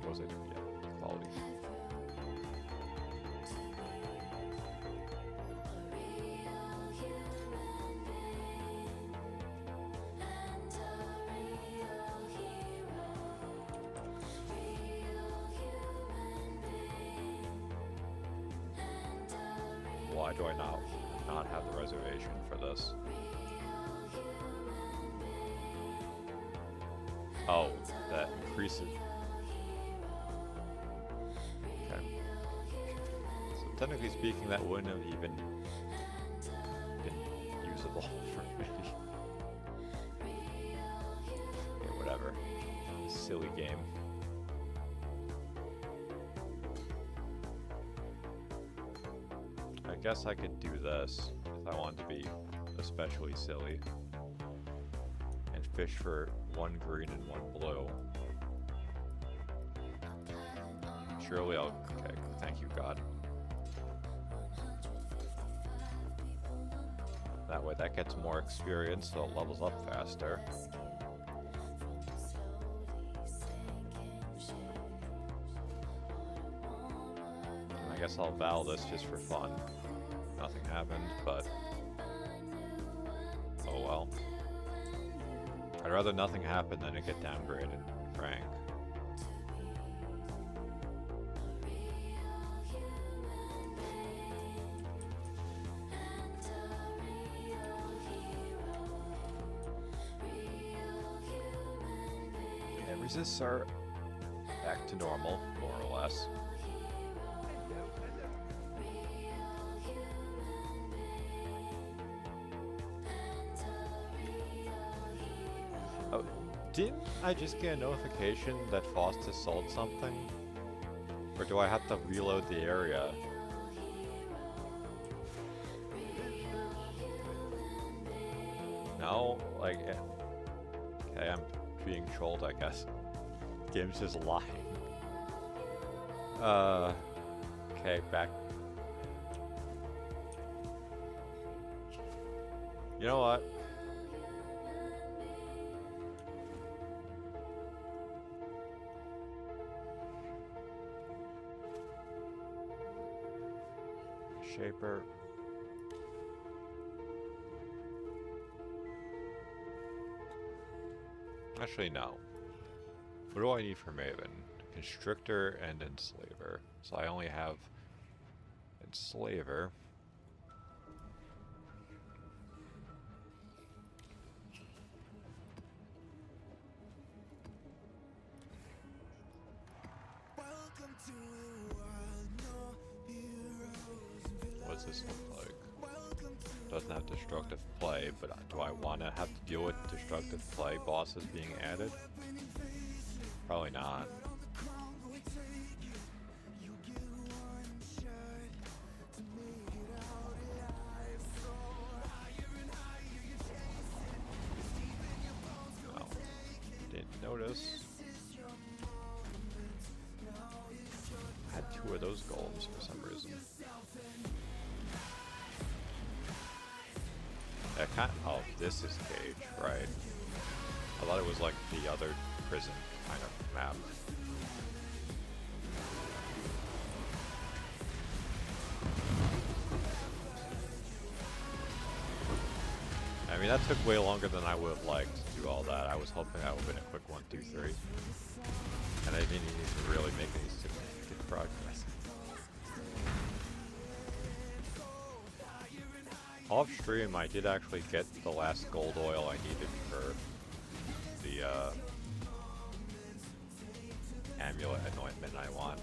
What was it? Yeah, quality. Why do I not have the reservation for this? Oh, that increases. Okay. So technically speaking, that wouldn't have even been usable for me. Okay, whatever. Silly game. I guess I could do this if I wanted to be especially silly. And fish for 1 green and 1 blue. Surely I'll... Okay, thank you, God. That way that gets more experience, so it levels up faster. And I guess I'll vow this just for fun. Nothing happened, but... oh well. I'd rather nothing happen than it get downgraded, Frank. And resists are back to normal, more or less. Oh, didn't I just get a notification that Foster sold something? Or do I have to reload the area? No? Like, okay, I'm being trolled, I guess. Game's just lying. Okay, back. You know what? Shaper. Actually, no. What do I need for Maven? Constrictor and Enslaver. So I only have Enslaver. What's this look like? Doesn't have destructive play, but do I want to have to deal with destructive play bosses being added? Probably not. No. Didn't notice. I had 2 of those golems for some reason. Oh, this is Cage, right. I thought it was like the other prison kind of map. I mean, that took way longer than I would have liked to do all that. I was hoping that would have been a quick 1, 2, 3. And I didn't even really make any significant progress. Off stream, I did actually get the last gold oil I needed for the amulet anointment I want.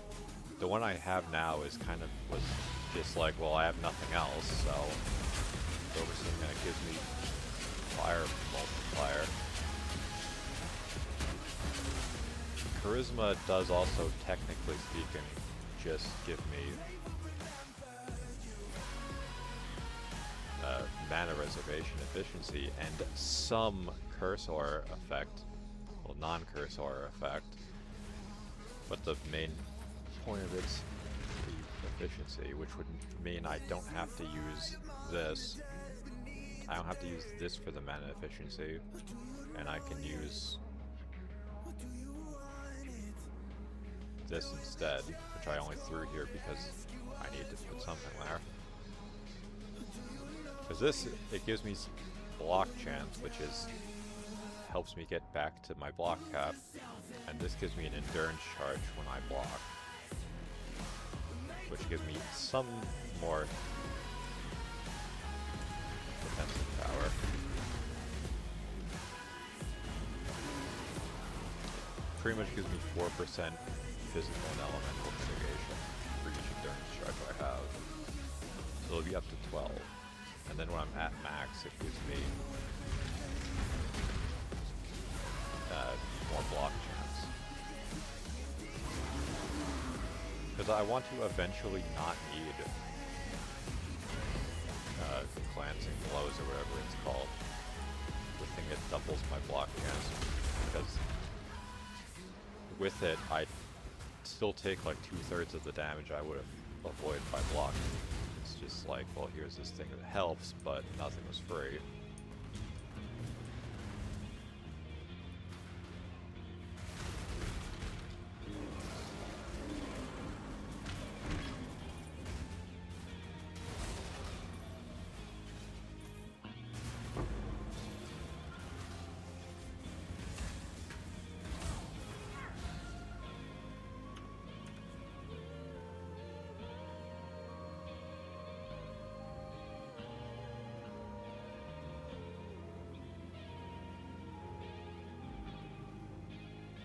The one I have now is was just like, well, I have nothing else, so focusing that gives me fire multiplier. Charisma does also, technically speaking, just give me mana reservation efficiency and some cursor effect, well, non-cursor effect, but the main point of it's the efficiency, which would mean I don't have to use this. I don't have to use this for the mana efficiency, and I can use this instead, which I only threw here because I need to put something there. Because this, it gives me block chance, which helps me get back to my block cap, and this gives me an endurance charge when I block, which gives me some more defensive power. Pretty much gives me 4% physical and elemental mitigation for each endurance check I have. So it'll be up to 12. And then when I'm at max, it gives me more block chance. Because I want to eventually not need glancing blows or whatever it's called. The thing that doubles my block chance. Because with it, I still take like 2/3 of the damage I would have avoided by blocking. It's just like, well, here's this thing that helps, but nothing was free.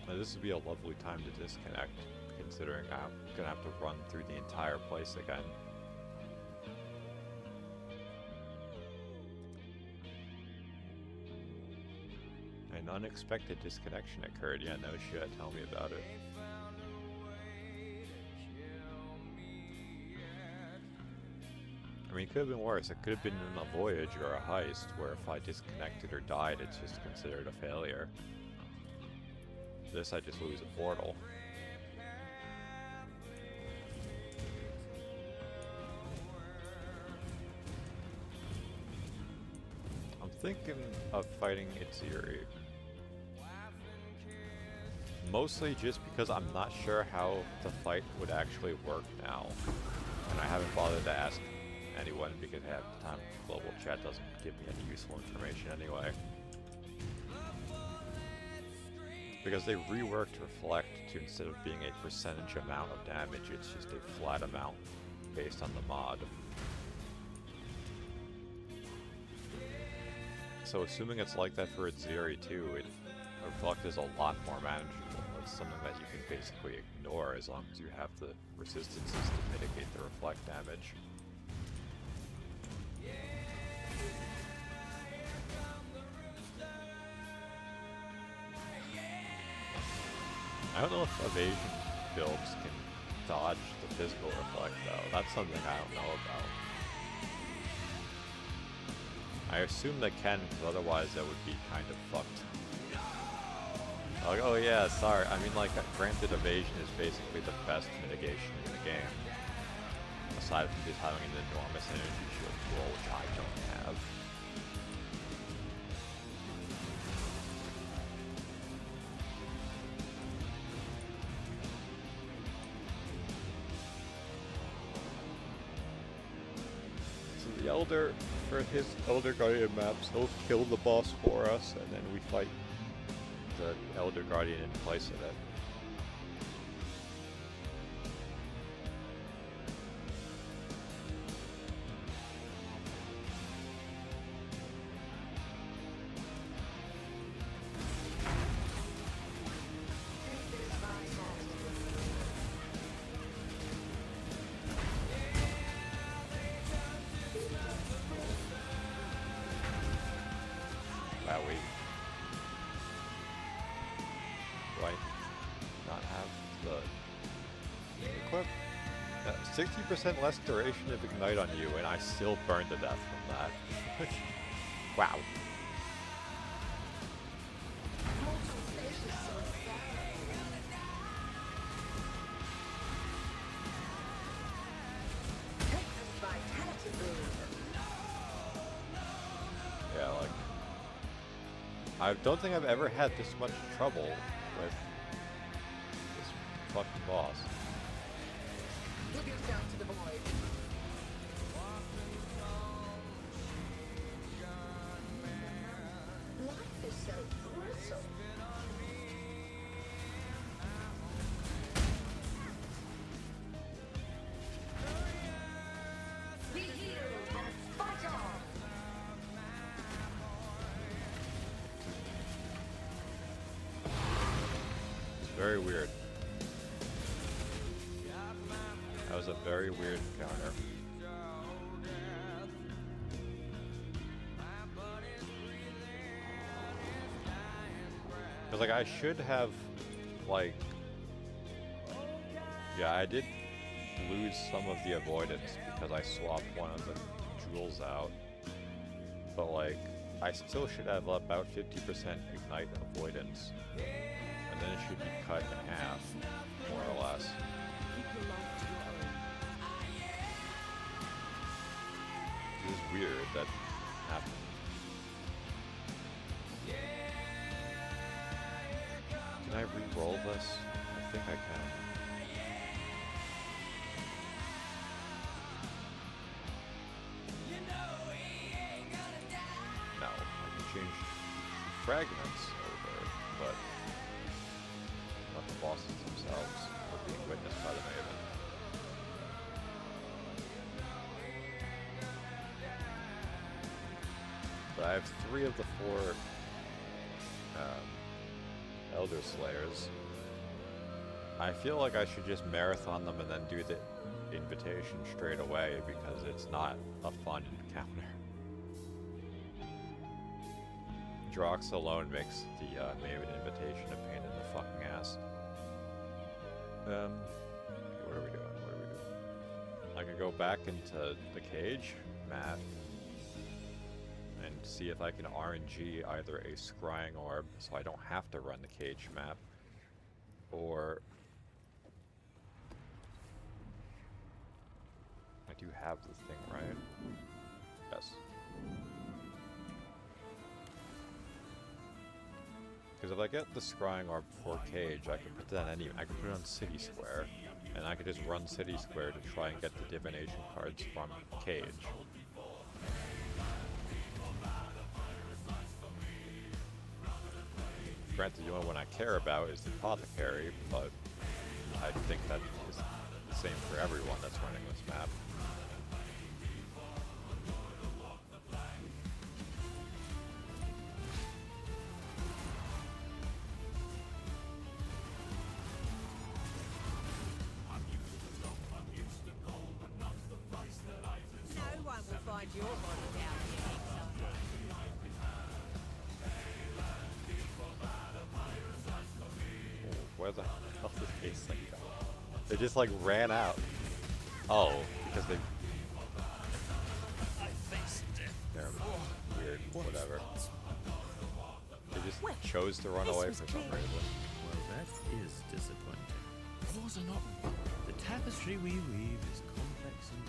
Now, this would be a lovely time to disconnect, considering I'm gonna have to run through the entire place again. An unexpected disconnection occurred. Yeah, no shit. Tell me about it. I mean, it could have been worse. It could have been in a voyage or a heist where if I disconnected or died, it's just considered a failure. This, I just lose a portal. I'm thinking of fighting Itziri. Mostly just because I'm not sure how the fight would actually work now. And I haven't bothered to ask anyone because half the time global chat doesn't give me any useful information anyway. Because they reworked Reflect to, instead of being a percentage amount of damage, it's just a flat amount based on the mod. So assuming it's like that for Itziri too, Reflect is a lot more manageable. It's something that you can basically ignore as long as you have the resistances to mitigate the Reflect damage. I don't know if evasion builds can dodge the physical reflect though. That's something I don't know about. I assume they can, because otherwise that would be kind of fucked. Like, oh yeah, sorry. I mean, like, granted evasion is basically the best mitigation in the game. Aside from just having an enormous energy shield tool, which I don't have. The Elder, for his Elder Guardian maps, he'll kill the boss for us, and then we fight the Elder Guardian in place of it. Do I not have the equip? 60% less duration of Ignite on you, and I still burn to death from that. Wow. Yeah, like, I don't think I've ever had this much trouble with this fucking boss. Give yourself to the void. Life is so bristle. Be healed and fight on. very weird. That was a very weird encounter. Cause like I should have, like, yeah, I did lose some of the avoidance because I swapped one of the jewels out. But like, I still should have about 50% ignite avoidance. And then it should be cut in half, more or less. It is weird that happened. Can I re-roll this? I think I can. No, I can change fragments over, but not the bosses themselves are being witnessed by the Maven. But I have 3 of the 4 Elder Slayers. I feel like I should just marathon them and then do the invitation straight away because it's not a fun encounter. Drox alone makes the Maven invitation a pain in the fucking ass. What are we doing? What are we doing? I could go back into the cage map and see if I can RNG either a scrying orb so I don't have to run the cage map, or I do have the thing, right? Yes. Because if I get the scrying orb before cage, I can put that I can put it on City Square, and I could just run City Square to try and get the divination cards from cage. Granted, the only one I care about is the Apothecary, but I think that is the same for everyone that's running this map. No one will find your body down here, Exile. Where the hell did they thing go? They just like ran out. Oh, because they. They're weird, whatever. They just chose to run away for some reason. Well, that is disappointing. Paws are not. The tapestry we weave is complex and.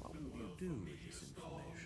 What will you do with this information?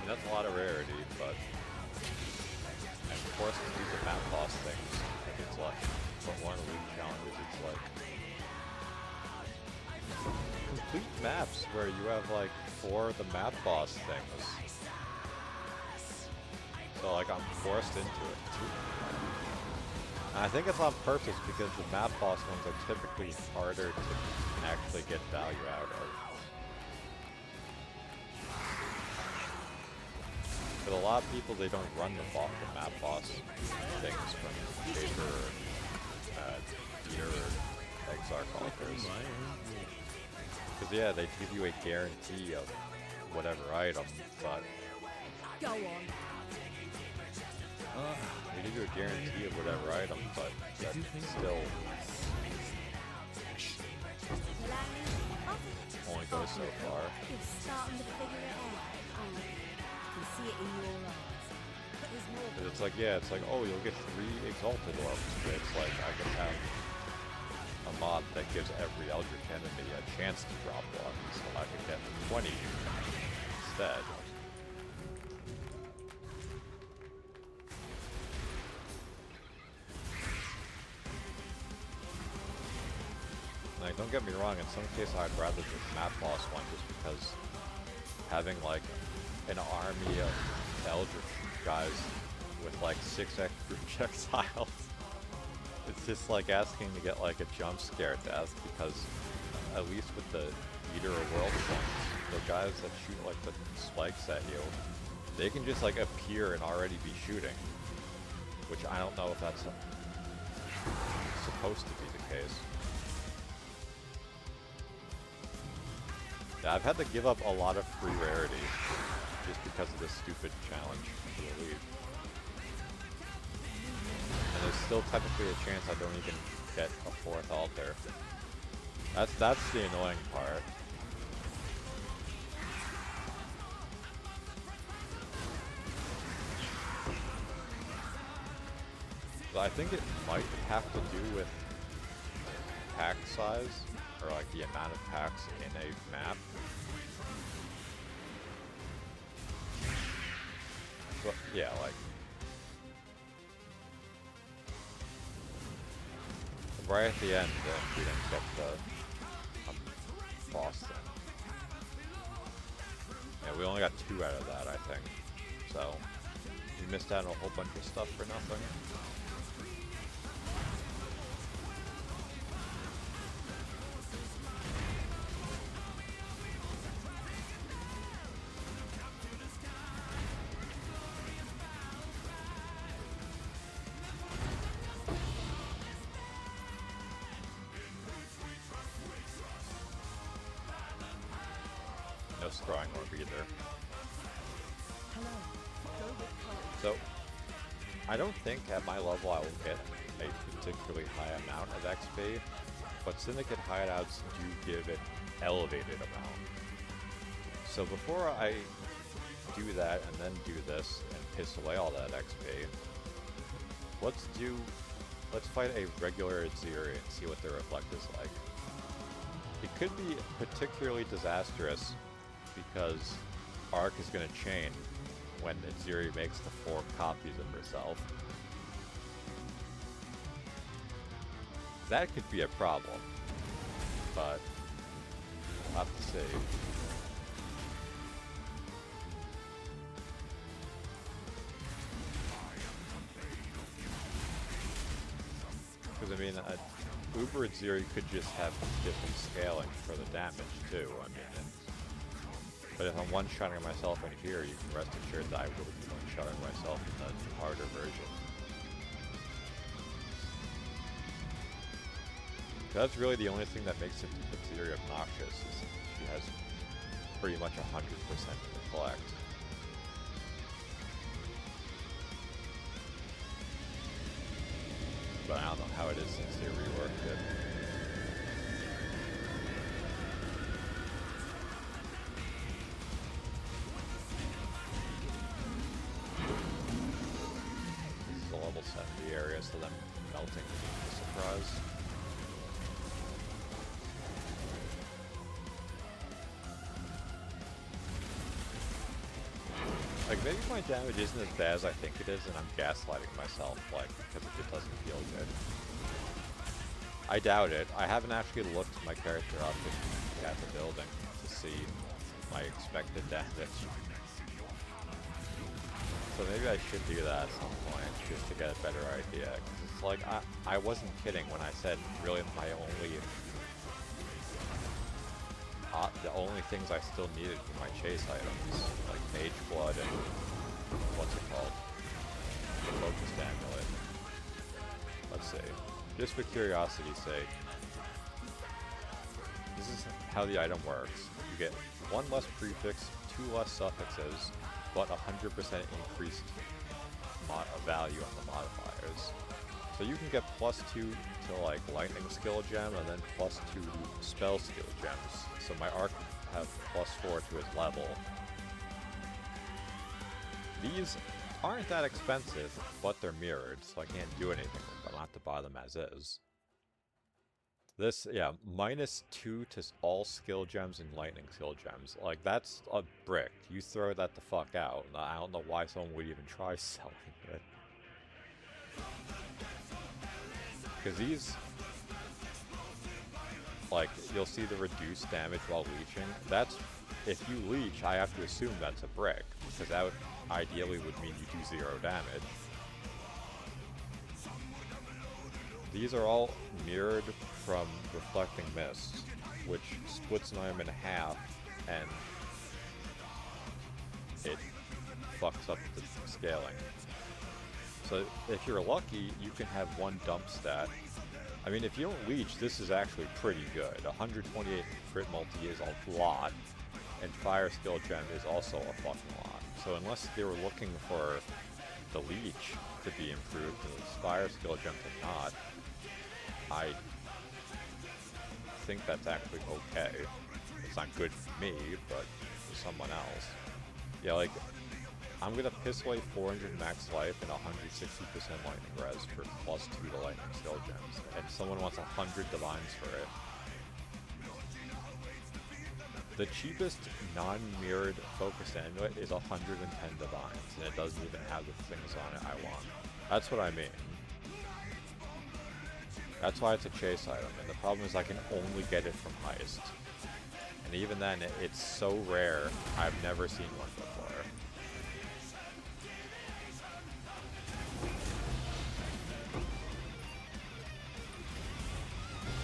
That's a lot of rarity, but and of course to do the map boss things, it's like for one of the league challenges, it's like complete maps where you have like 4 of the map boss things. So like I'm forced into it too. And I think it's on purpose because the map boss ones are typically harder to actually get value out of. But a lot of people, they don't run the map boss things from Paper or Peter or Exile Calkers. Because yeah, they give you a guarantee of whatever item, but Go on. they give you a guarantee of whatever item, but that's still only goes so far. You're starting to figure it out. I can see it in your eyes. But there's more. 'Cause it's like, yeah, it's like, oh, you'll get 3 Exalted Orbs, but it's like, I can have a mod that gives every Eldritch enemy a chance to drop one, so I can get 20 instead. Like, don't get me wrong, in some cases I'd rather just map boss one just because having like an army of Eldritch guys with like 6 extra projectiles, it's just like asking to get like a jump scare death, because at least with the Eater or World ones, the guys that shoot like the spikes at you, they can just like appear and already be shooting, which I don't know if that's supposed to be the case. Yeah, I've had to give up a lot of free rarity just because of this stupid challenge for the league. And there's still technically a chance I don't even get a 4th altar. That's the annoying part. But I think it might have to do with pack size, or like the amount of packs in a map. But yeah, like right at the end, we didn't get the boss thing. Yeah, we only got 2 out of that, I think. So we missed out on a whole bunch of stuff for nothing. No scrying orb either. So, I don't think at my level I will get a particularly high amount of XP, but Syndicate hideouts do give an elevated amount. So before I do that and then do this and piss away all that XP, let's fight a regular Aziri and see what their reflect is like. It could be particularly disastrous because Arc is going to chain when Aziri makes the 4 copies of herself. That could be a problem, but we'll have to see. Because I mean, Uber Aziri could just have different scaling for the damage too. I mean, but if I'm one-shotting myself in here, you can rest assured that I will be one-shotting myself in the harder version. That's really the only thing that makes Aziri obnoxious, is she has pretty much 100% deflect. But I don't know how it is since they reworked it. This is a level 70 area, so them melting is a surprise. Like, maybe my damage isn't as bad as I think it is, and I'm gaslighting myself, like, because it just doesn't feel good. I doubt it. I haven't actually looked my character up at the building to see my expected damage. So maybe I should do that at some point, just to get a better idea. 'Cause it's like, I wasn't kidding when I said really the only things I still needed were my chase items, like Mage Blood and what's it called? The Focused Amulet. Let's see. Just for curiosity's sake, this is how the item works. You get 1 less prefix, 2 less suffixes, but 100% increased value on the modifiers. So you can get +2 to like lightning skill gem and then +2 spell skill gems. So my arc have +4 to his level. These aren't that expensive, but they're mirrored, so I can't do anything with them. I have to buy them as is. This, yeah, -2 to all skill gems and lightning skill gems. Like, that's a brick. You throw that the fuck out. I don't know why someone would even try selling it. Because these, like, you'll see the reduced damage while leeching. That's, if you leech, I have to assume that's a brick, because that ideally would mean you do 0 damage. These are all mirrored from Reflecting Mist, which splits an item in half, and it fucks up the scaling. So if you're lucky, you can have 1 dump stat. I mean, if you don't leech, this is actually pretty good. 128 crit multi is a lot, and fire skill gem is also a fucking lot. So unless they were looking for the leech to be improved, and the fire skill gem to not, I think that's actually okay. It's not good for me, but for someone else. Yeah, like, I'm gonna piss away 400 max life and 160% lightning res for +2 to lightning skill gems, and someone wants 100 divines for it. The cheapest non-mirrored focus amulet is 110 divines, and it doesn't even have the things on it I want. That's what I mean. That's why it's a chase item, and the problem is I can only get it from Heist. And even then, it's so rare, I've never seen one before.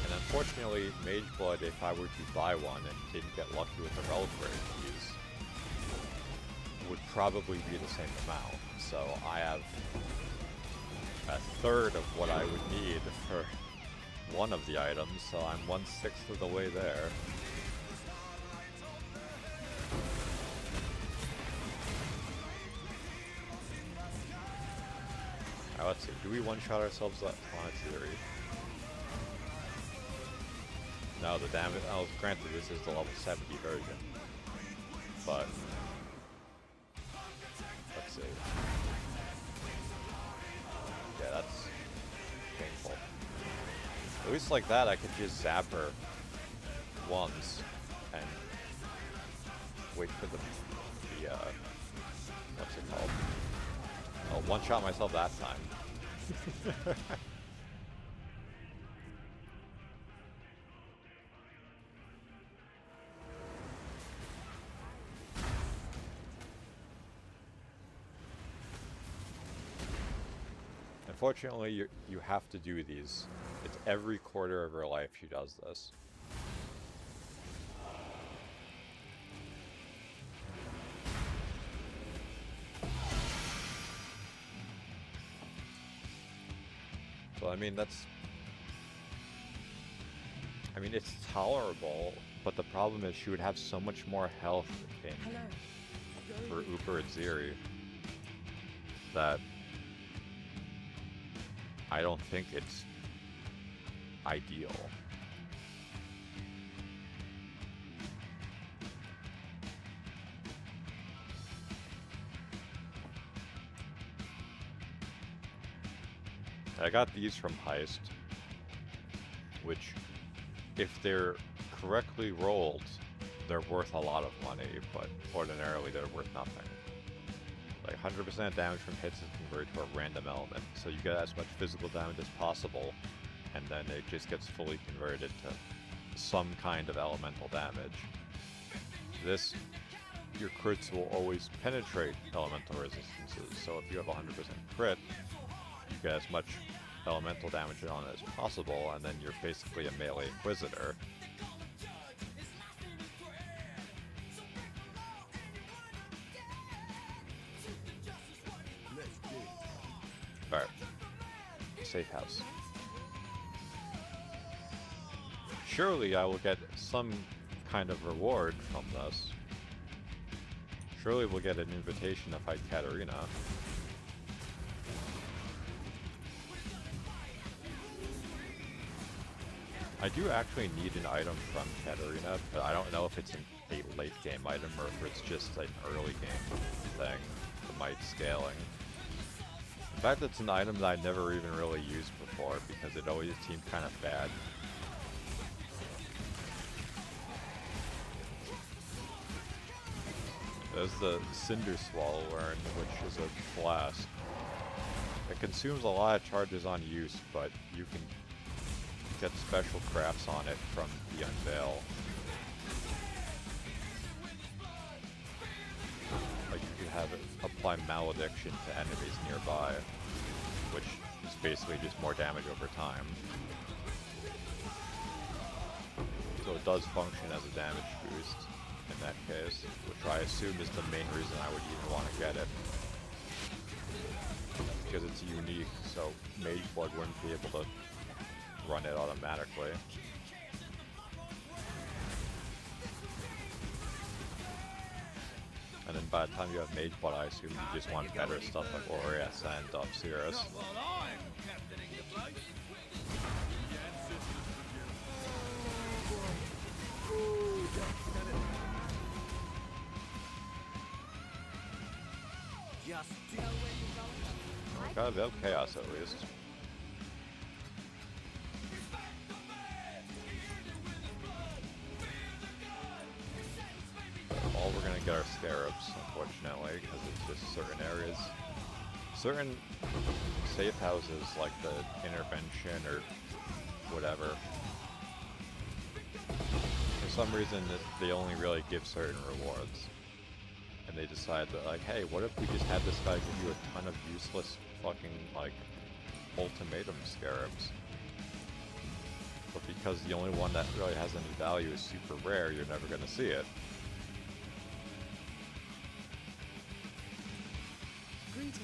And unfortunately, Mage Blood, if I were to buy one and didn't get lucky with the reliquary keys, would probably be the same amount. So I have a third of what I would need for one of the items, so I'm 1/6 of the way there. Alright, let's see. Do we one-shot ourselves on a theory? No, the damage. Oh, granted, this is the level 70 version. But let's see. Yeah, that's painful. At least like that, I could just zap her once and wait for the what's it called? I'll one-shot myself that time. Unfortunately, you have to do these. It's every quarter of her life she does this. So I mean, it's tolerable, but the problem is she would have so much more health for Uber and Ziri that I don't think it's ideal. I got these from Heist, which, if they're correctly rolled, they're worth a lot of money, but ordinarily they're worth nothing. Like 100% damage from hits is converted to a random element, so you get as much physical damage as possible, and then it just gets fully converted to some kind of elemental damage. This, your crits will always penetrate elemental resistances, so if you have 100% crit, you get as much elemental damage on it as possible, and then you're basically a melee inquisitor. Alright. Safe house. Surely I will get some kind of reward from this. Surely we'll get an invitation to fight Katarina. I do actually need an item from Katarina, but I don't know if it's a late game item or if it's just an early game thing, the might scaling. In fact, it's an item that I never even really used before because it always seemed kind of bad. There's the Cinder Swallower, which is a flask. It consumes a lot of charges on use, but you can get special crafts on it from the Unveil. Like you can have it apply Malediction to enemies nearby, which is basically just more damage over time. So it does function as a damage boost in that case, which I assume is the main reason I would even want to get it. Because it's unique, so Mage Blood wouldn't be able to run it automatically. And then by the time you have Mage Blood, I assume you just want better stuff like Aureus and Cirrus. Got a bit of chaos at least. All we're gonna get are scarabs, unfortunately, because it's just certain areas. Certain safe houses, like the intervention or whatever, for some reason they only really give certain rewards. And they decide that, like, hey, what if we just had this guy give you a ton of useless fucking, like, ultimatum scarabs? But because the only one that really has any value is super rare, you're never gonna see it. Greetings.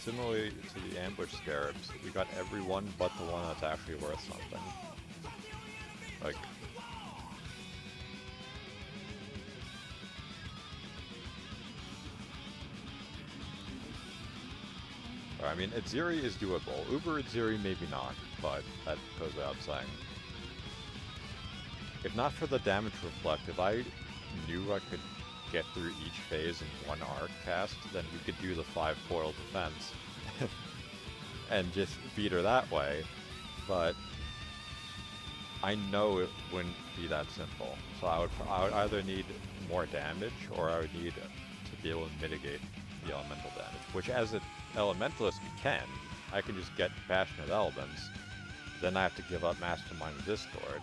Similarly to the ambush scarabs, you got every one but the one that's actually worth something. Like, I mean, Itziri is doable. Uber Itziri maybe not, but that goes without saying. If not for the damage reflect, if I knew I could get through each phase in one arc cast, then we could do the 5 foil defense and just beat her that way, but I know it wouldn't be that simple. So I would either need more damage or I would need to be able to mitigate the elemental damage, which as an elementalist we can. I can just get Passion of Elements, then I have to give up Mastermind of Discord.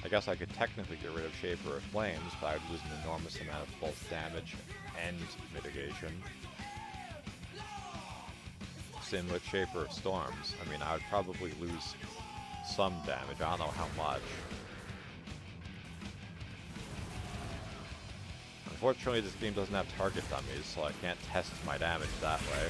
I guess I could technically get rid of Shaper of Flames, but I would lose an enormous amount of both damage and mitigation. Same with Shaper of Storms. I mean, I would probably lose some damage, I don't know how much. Unfortunately, this game doesn't have target dummies, so I can't test my damage that way.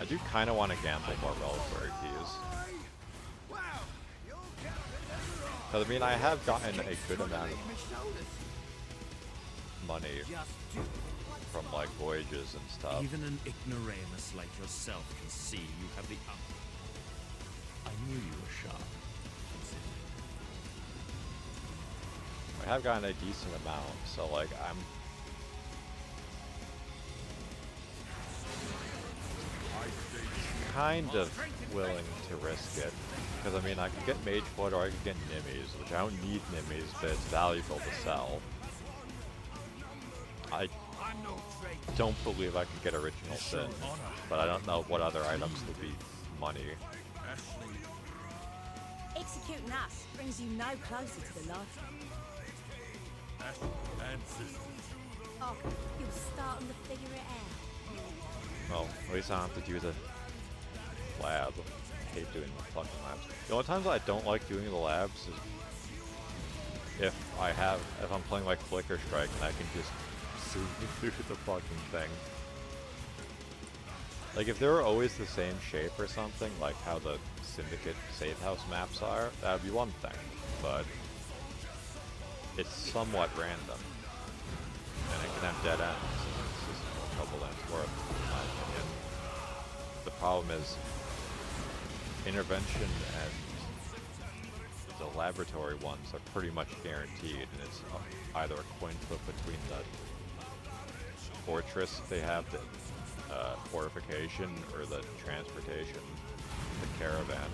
do kind of want to gamble more reliquary keys. Because, I mean, I have gotten a good amount of money from, like, voyages and stuff. Even an ignoramus like yourself can see you have the up. I knew you were sharp. I have gotten a decent amount, so, like, I'm kind of willing to risk it. Because, I mean, I can get Mage Blood or I can get Nimmies, which I don't need Nimmies, but it's valuable to sell. I don't believe I can get Original Sin, but I don't know what other items would be money. Executing us brings you no closer to the light. Oh, you're starting to figure it out. Well, at least I don't have to do the lab. I hate doing the fucking labs. The only times I don't like doing the labs is if I'm playing like Flicker Strike and I can just zoom through the fucking thing. Like if they were always the same shape or something, like how the Syndicate Safe House maps are, that would be one thing, but it's somewhat random. And it can have dead ends, and it's just more trouble than it's worth, in my opinion. The problem is, Intervention and the laboratory ones are pretty much guaranteed, and it's either a coin flip between the fortress they have, the fortification, or the transportation, the caravan.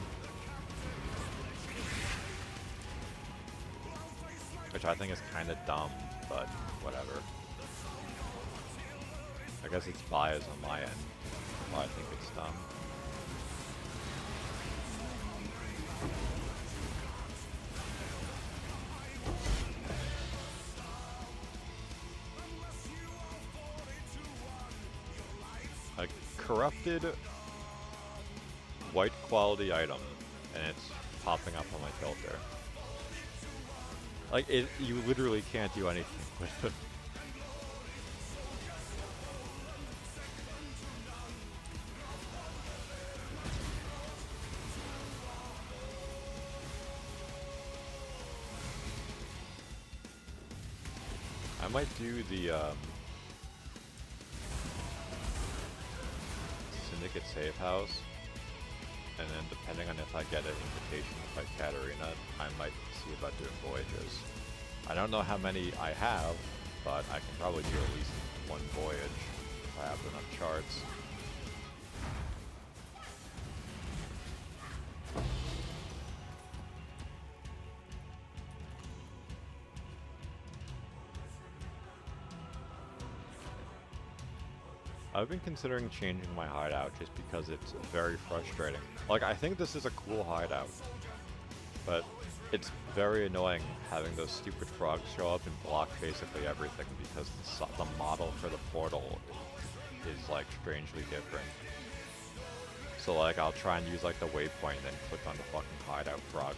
Which I think is kind of dumb, but whatever. I guess it's bias on my end, why I think it's dumb. A corrupted white quality item, and it's popping up on my filter. Like, you literally can't do anything with it. I might do the, Syndicate Safe House, and then depending on if I get an invitation to fight Katarina, I might see about doing voyages. I don't know how many I have, but I can probably do at least one voyage if I have enough charts. I've been considering changing my hideout just because it's very frustrating. Like, I think this is a cool hideout, but it's very annoying having those stupid frogs show up and block basically everything because the model for the portal is, like, strangely different. So, like, I'll try and use, like, the waypoint and then click on the fucking hideout frog.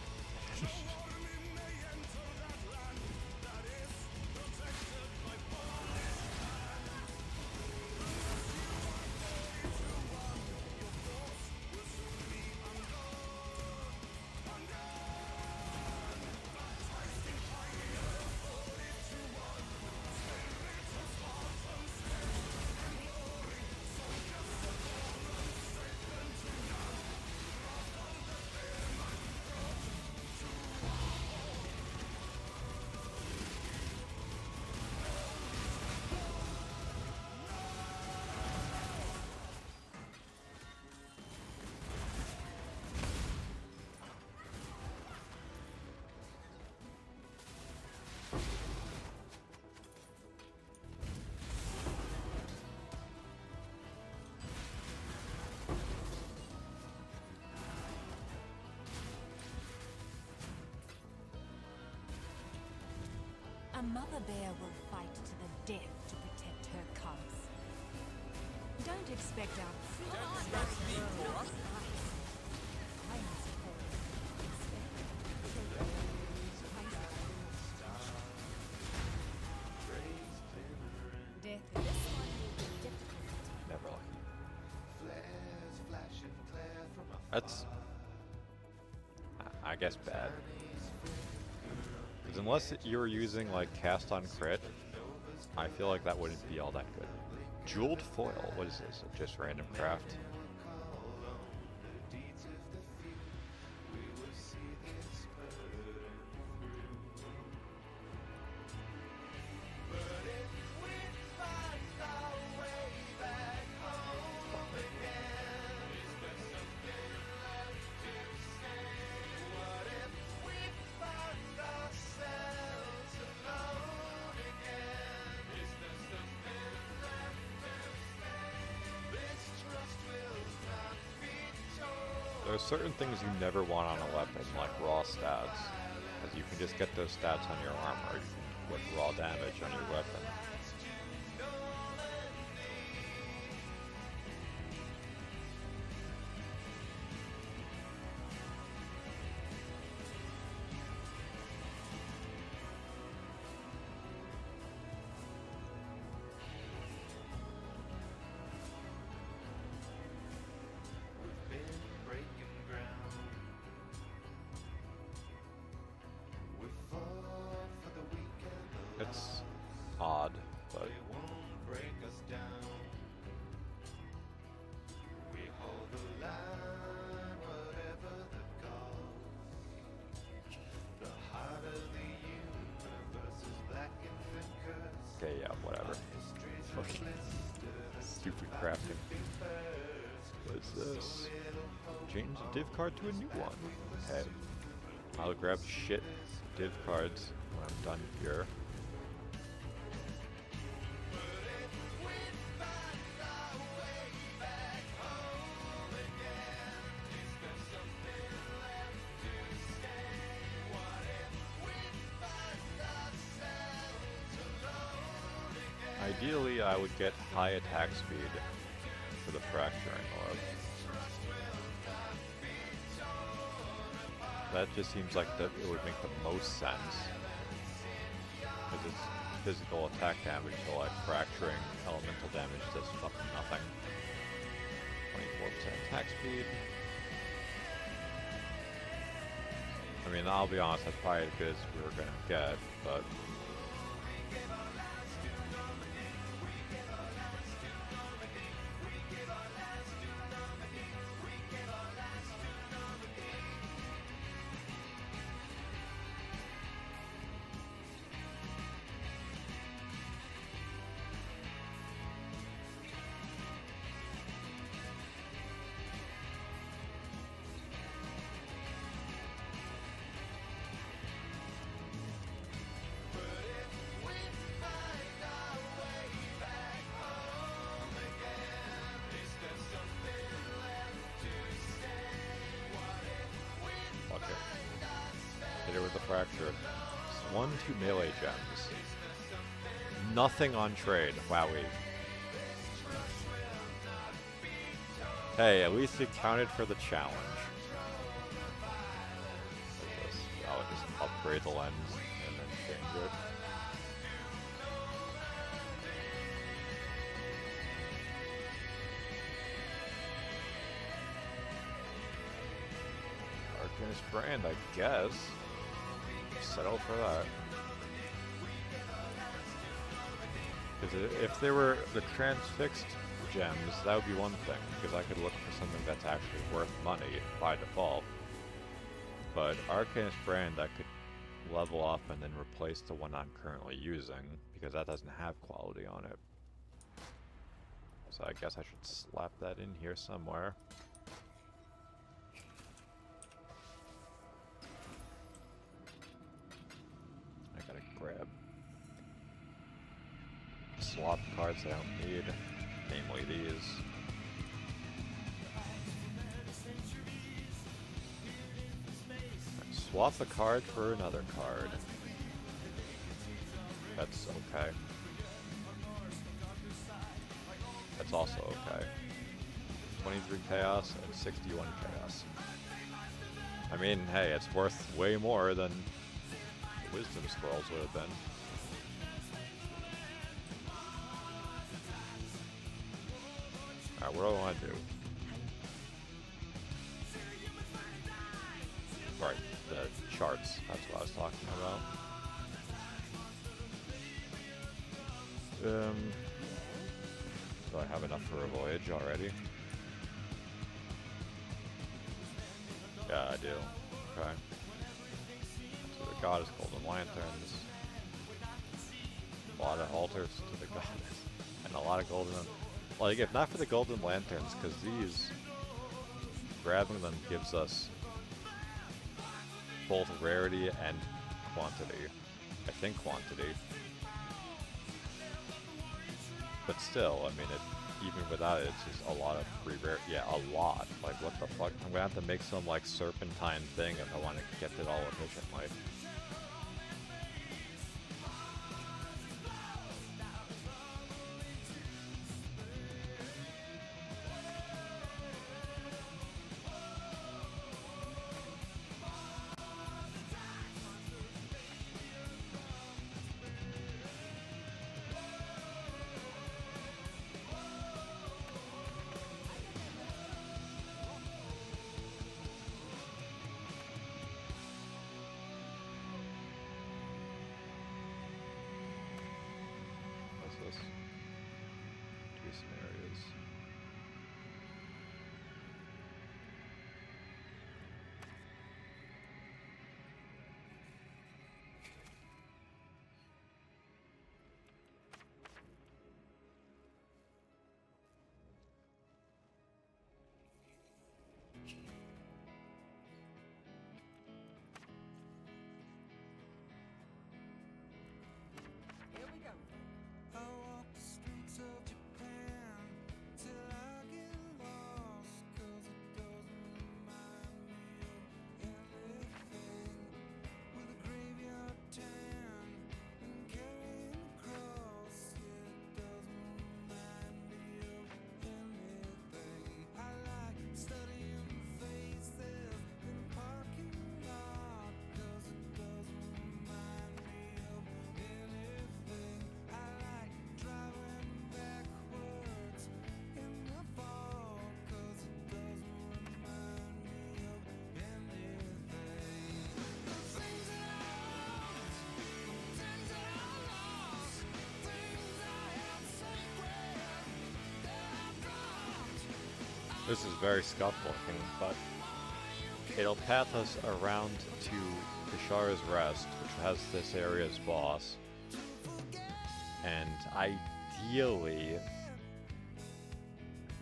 A mother bear will fight to the death to protect her cubs. Don't expect our Don't expect me, boss. Death is this one will be difficult. Never like. That's, I guess, bad. Because unless you're using like cast on crit, I feel like that wouldn't be all that good. Jeweled foil, what is this? Just random craft? There are certain things you never want on a weapon, like raw stats. Because you can just get those stats on your armor. You can get raw damage on your weapon. It's odd, but okay, yeah, whatever. Fucking stupid crafting. What's this? Change the div card to a new one. Okay. I'll grab shit div cards when I'm done here. Ideally, I would get high attack speed for the fracturing orb. That just seems like it would make the most sense. Because it's physical attack damage, so like fracturing elemental damage does fucking nothing. 24% attack speed. I mean, I'll be honest, that's probably as good as we were gonna get, but hit it with a fracture. 1-2 melee gems. Nothing on trade. Wowie. Hey, at least it counted for the challenge. I'll just upgrade the lens and then change it. Arcanist brand, I guess. Settle for that. Because if they were the transfixed gems, that would be one thing, because I could look for something that's actually worth money by default. But Arcanist brand, I could level up and then replace the one I'm currently using, because that doesn't have quality on it. So I guess I should slap that in here somewhere. Grab swap cards I don't need, namely these. Swap a card for another card. That's okay. That's also okay. 23 chaos and 61 chaos. I mean, hey, it's worth way more than Wisdom Scrolls would have been. Alright, what do I want to do? Right, the charts. That's what I was talking about. Do I have enough for a voyage already? Yeah, I do. Okay. So the goddess golden lanterns. A lot of altars to the goddess. And a lot of golden... Like, if not for the golden lanterns, because these... Grabbing them gives us both rarity and quantity. I think quantity. But still, I mean, even without it, it's just a lot of free rare. Yeah, a lot. Like, what the fuck? I'm gonna have to make some, like, serpentine thing if I want to get it all efficiently. What's this? Decent areas. Here we go. I walk the streets of Japan till I get lost, 'cause it doesn't remind me of anything. With a graveyard tan and carrying a cross, it doesn't remind me of anything. I like studying faces in the parking lot, 'cause it doesn't remind me of anything. I like driving backwards in the fall, 'cause it doesn't remind me of anything. The things that I want, the things that I lost, things I held sacred, that I dropped. This is very scuffed looking, but it'll path us around to Kishara's Rest, which has this area's boss. And ideally,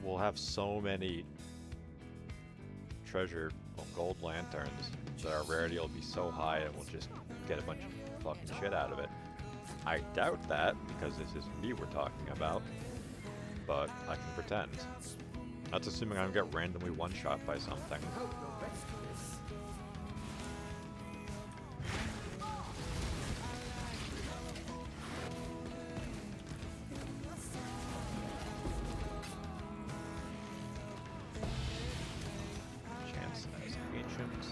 we'll have so many treasure gold lanterns that our rarity will be so high and we'll just get a bunch of fucking shit out of it. I doubt that, because this is me we're talking about, but I can pretend. That's assuming I don't get randomly one-shot by something. Chance as ancients.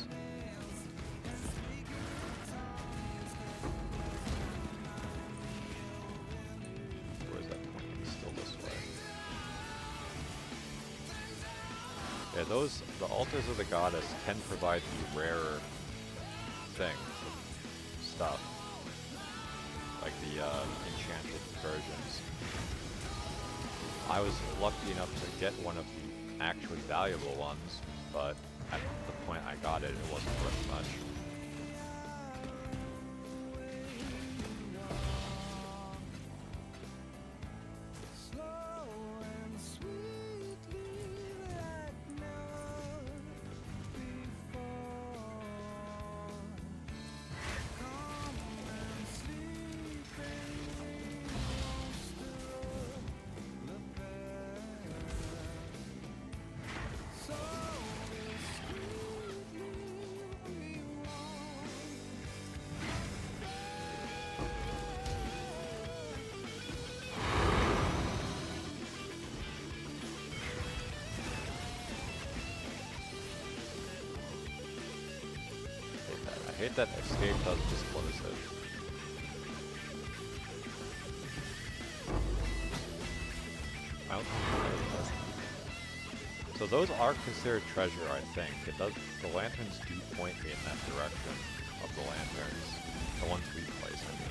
Where is that pointing? Still this way. Yeah, the altars of the goddess can provide the rarer things, stuff, like the enchanted versions. I was lucky enough to get one of the actually valuable ones, but at the point I got it, it wasn't worth much. I hate that escape doesn't just close it. I don't think it does. So those are considered treasure, I think. It does. The lanterns do point me in that direction of the lanterns. The ones we place, I mean.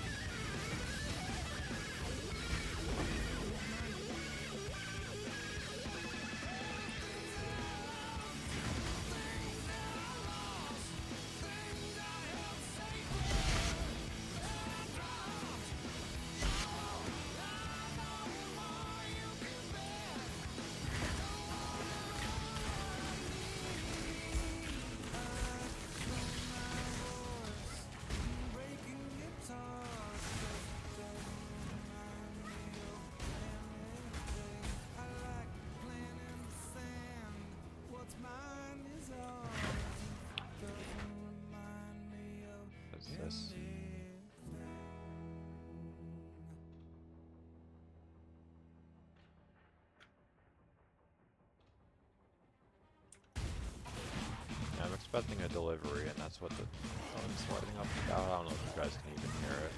What's this? Yeah, I'm expecting a delivery, and that's what the phone's lighting up about. I don't know if you guys can even hear it.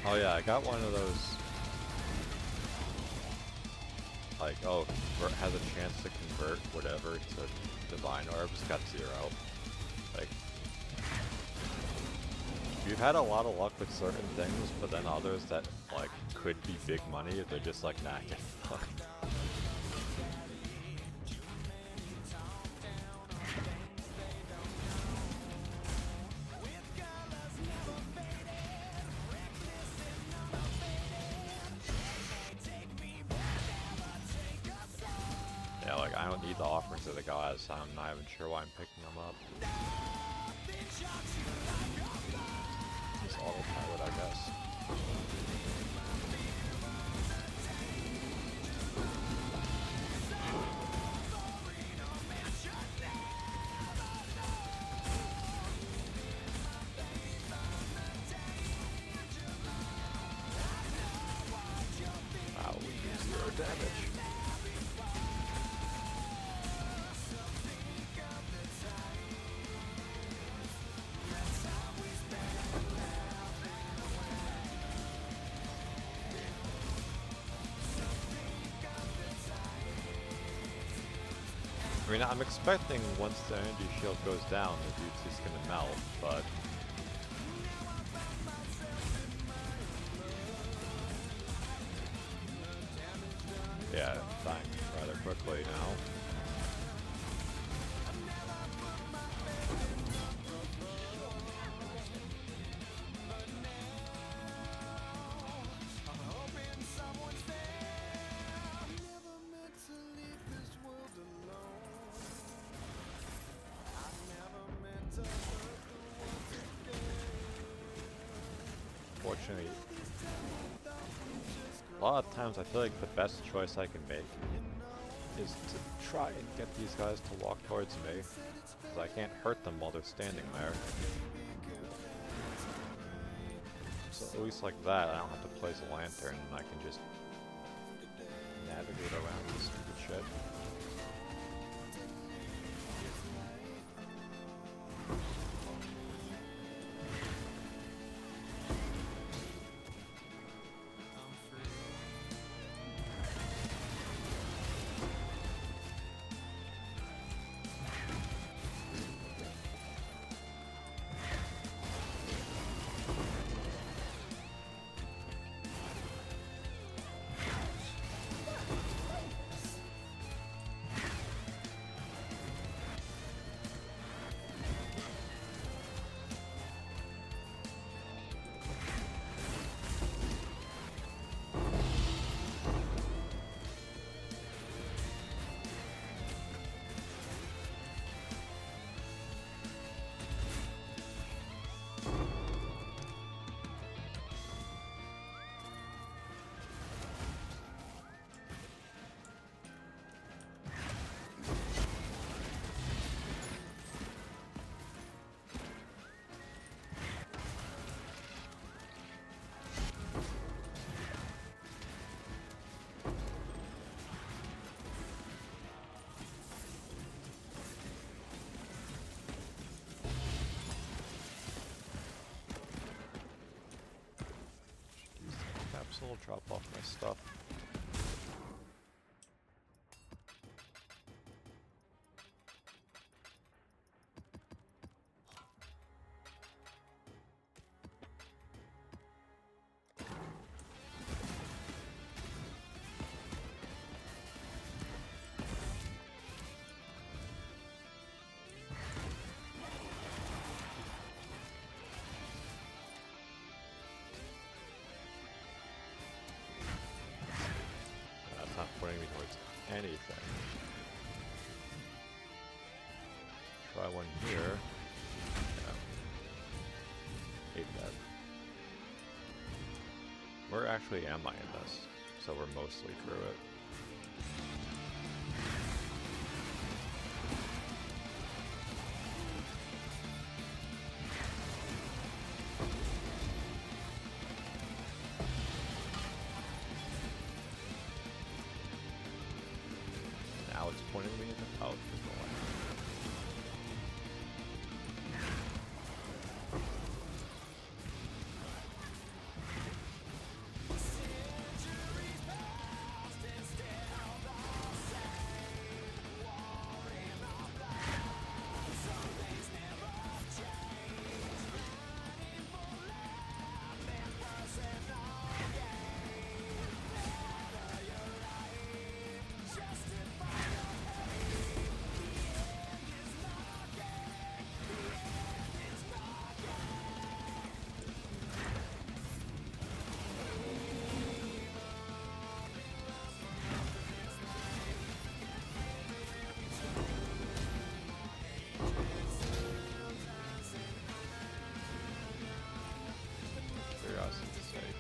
Oh yeah, I got one of those, like, oh, has a chance to convert whatever to divine orbs, got 0. Like, you've had a lot of luck with certain things, but then others that, like, could be big money, they're just like, nah, get fucked. Yeah, like, I don't need the offerings of the gods, so I'm not even sure why I'm picking them up. Just autopilot, I guess. Wow, we do 0 damage. I mean, I'm expecting once the energy shield goes down, the dude's just gonna melt, but... yeah, dying rather quickly now. Fortunately, a lot of times I feel like the best choice I can make is to try and get these guys to walk towards me, because I can't hurt them while they're standing there. So at least like that, I don't have to place a lantern, and I can just navigate around this stupid shit. capsule, drop off my stuff. That's not pointing me towards anything. Try one here. Yeah. Hate that. Where actually am I in this? So we're mostly through it. Now it's pointing me in the out in the way. Curiosity's sake.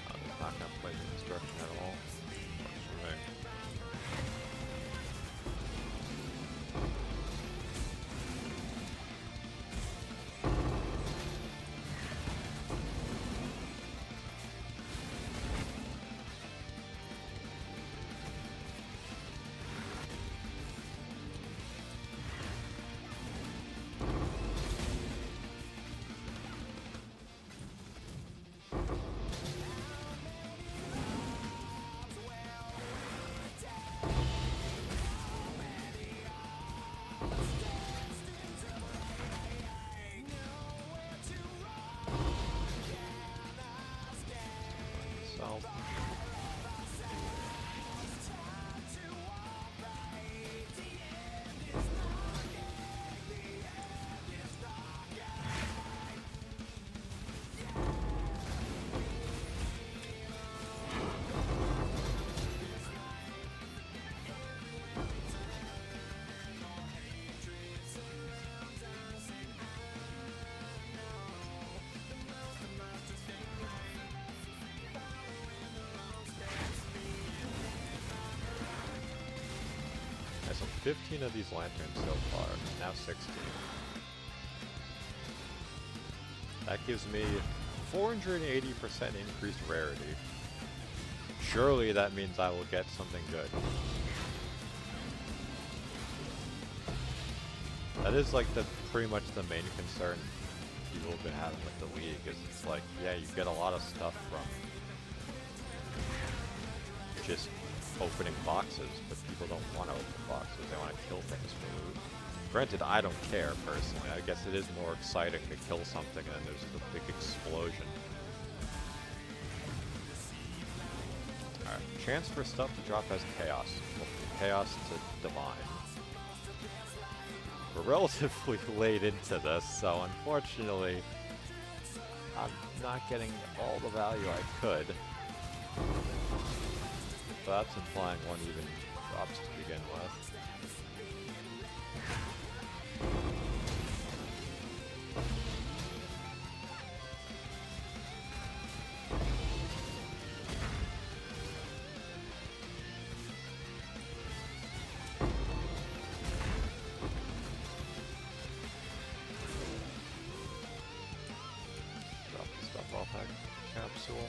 I'm not gonna play the instruction at all. Works for me. Self. Okay, so 15 of these lanterns so far, now 16. That gives me 480% increased rarity. Surely that means I will get something good. That is like pretty much the main concern people have been having with the League, is it's like, yeah, you get a lot of stuff from just opening boxes, but people don't want to open boxes, they want to kill things for loot. Granted, I don't care, personally. I guess it is more exciting to kill something and then there's the big explosion. Alright, chance for stuff to drop as chaos. Well, from chaos to divine. We're relatively late into this, so unfortunately, I'm not getting all the value I could. So that's implying one even drops to begin with. Drop the stuff off that capsule.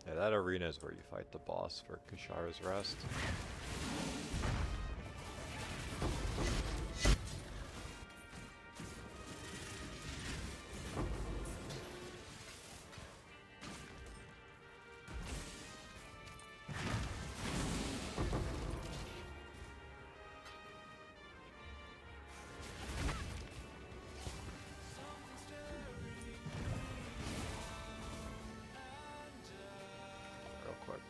Yeah, that arena is where you fight the boss for Kishara's Rest. Real quick.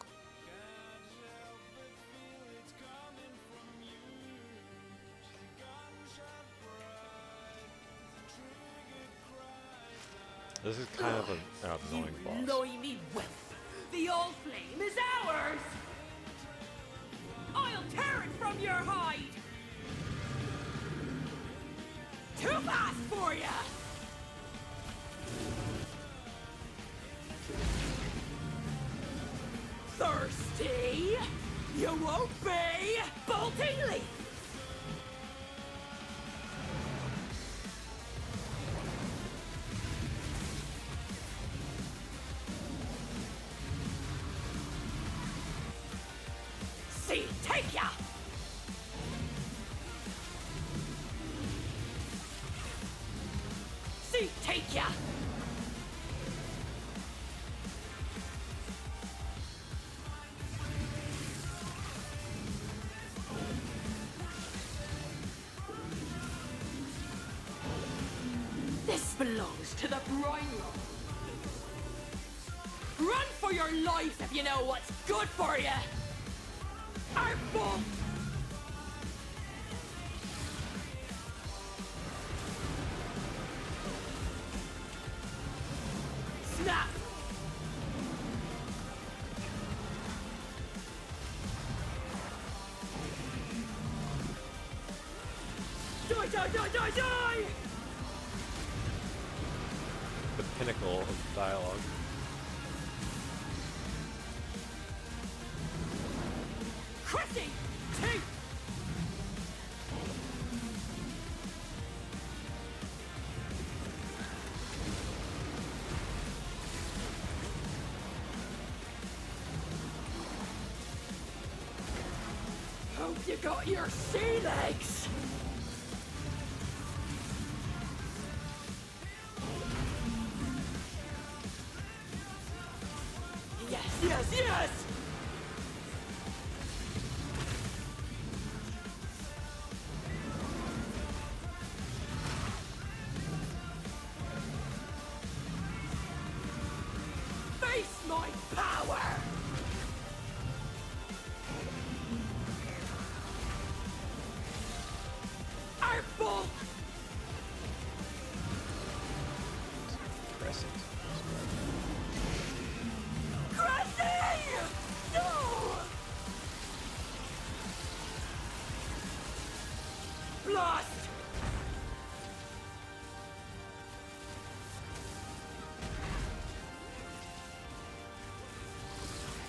This is kind of an annoying boss. Blimey wealth! The old flame is ours! I'll tear it from your hide! Too fast for ya! Thirsty? You won't be! Bolting leaf! See, take ya! See, take ya! This belongs to the brine rock. Run for your life if you know what's good for you! Artful! Snap! Die, die, die, die, die! The pinnacle of dialogue. Chrissy! Two! Hope you got your sea legs! Yes, yes, yes! Face my power! Artful! Crescent. Cressy! No! Blast!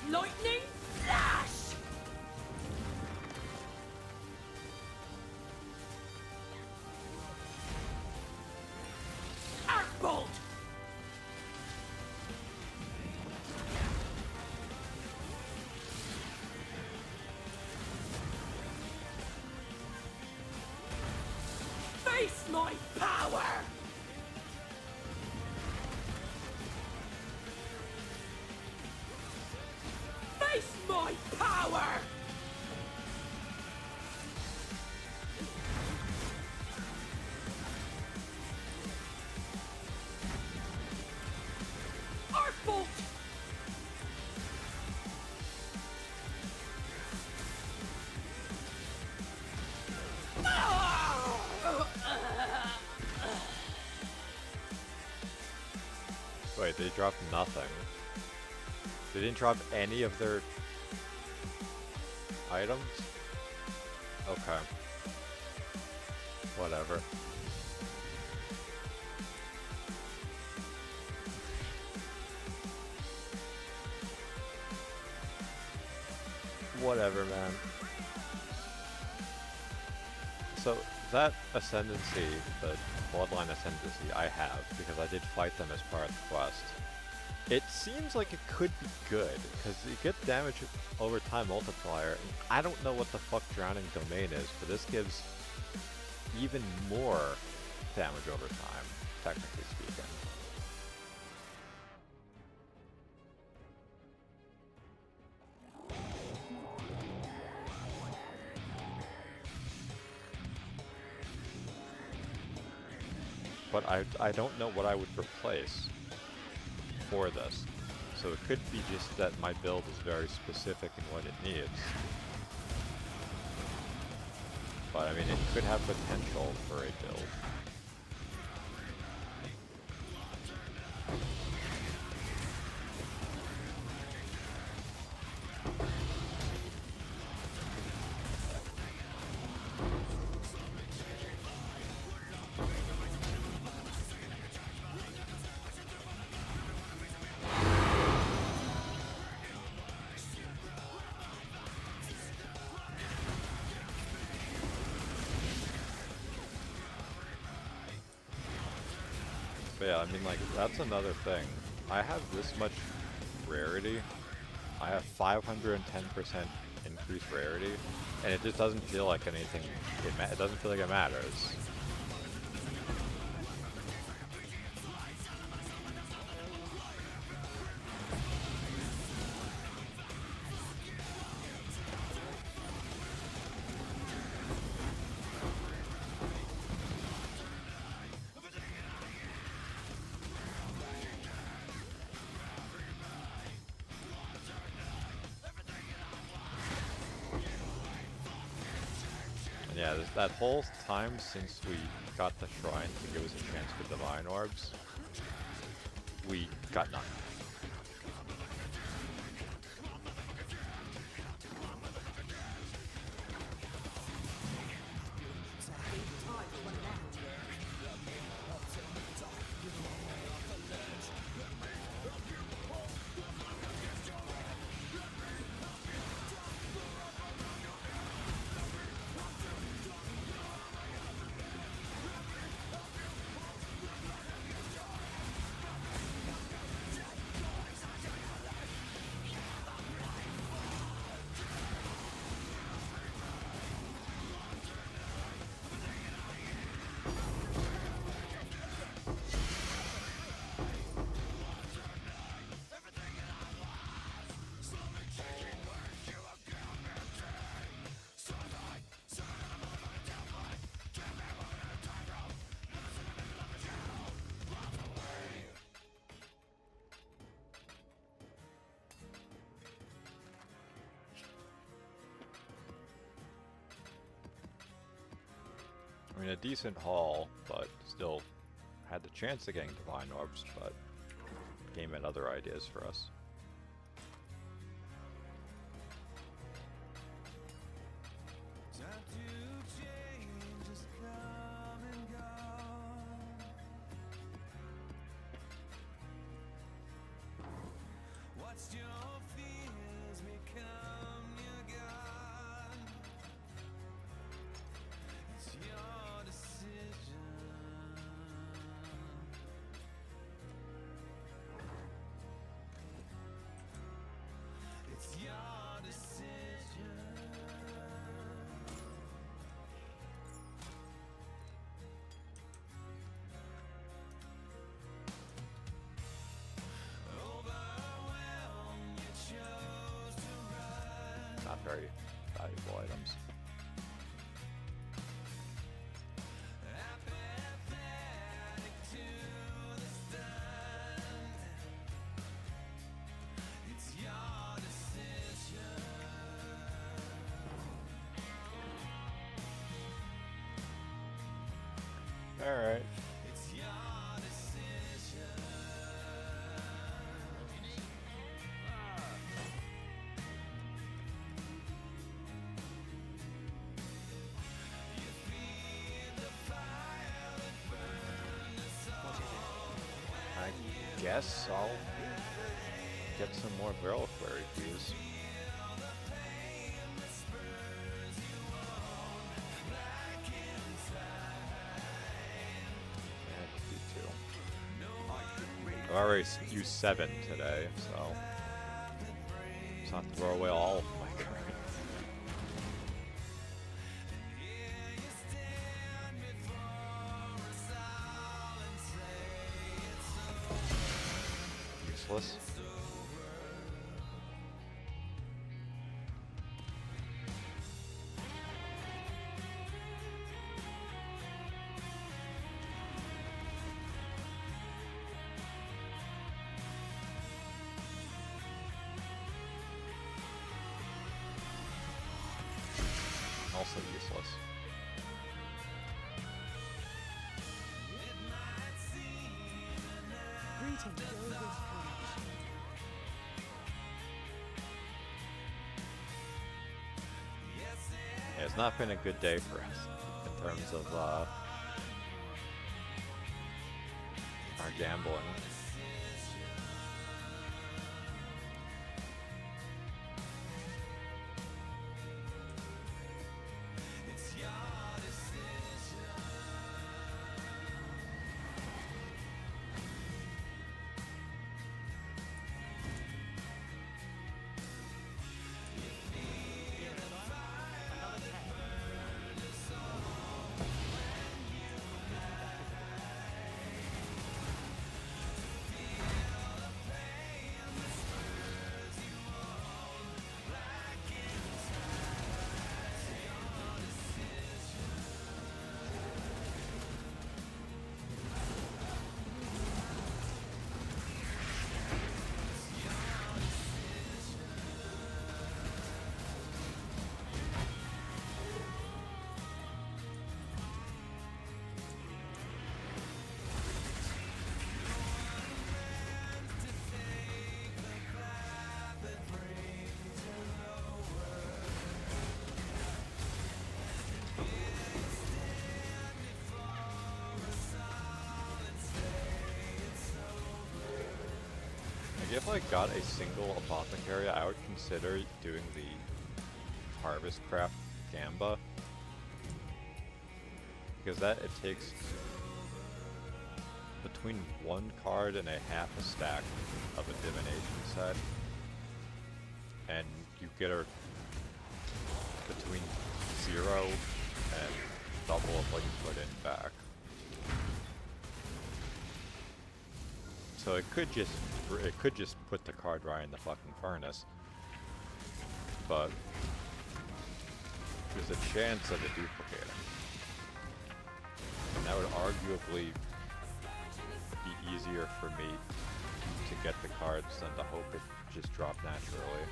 Lightning flash! Arc bolt! Face my power! Face my power! Arc bolt! Wait, they dropped nothing. They didn't drop any of their items? Okay. Whatever. Whatever, man. So, that Ascendancy, the Bloodline Ascendancy, I have, because I did fight them as part of the quest. It seems like it could be good, because you get damage over time multiplier, and I don't know what the fuck Drowning Domain is, but this gives even more damage over time, technically speaking. But I don't know what I would replace for this. So it could be just that my build is very specific in what it needs. But I mean, it could have potential for a build. But yeah, I mean, like, that's another thing. I have this much rarity. I have 510% increased rarity, and it just doesn't feel like anything, it doesn't feel like it matters. Yeah, that whole time since we got the shrine to give us a chance for divine orbs, we got none. I mean, a decent haul, but still had the chance of getting divine orbs, but game had other ideas for us. Time to change has come and gone. Watched your fears become your God. It's your decision. It's your decision. Overwhelmed, you chose to run. Not very valuable items. Apathetic to the stunned. It's your decision. Alright. It's your decision. You feed the fire that burned us all. I guess I'll get some more barrel query keys. Yeah, I could do two. I've already used 7 today, so it's not to throw away all of my cards. Useless. Also useless. Greetings, Dover's Courage. Yeah, it's not been a good day for us in terms of our gambling. If I got a single apothecary, I would consider doing the Harvest Craft Gamba. Because that, it takes between 1 card and a half a stack of a divination set. And you get her between 0 and double of what you put in back. So it could just put the card right in the fucking furnace, but there's a chance of it duplicating, and that would arguably be easier for me to get the cards than to hope it just dropped naturally.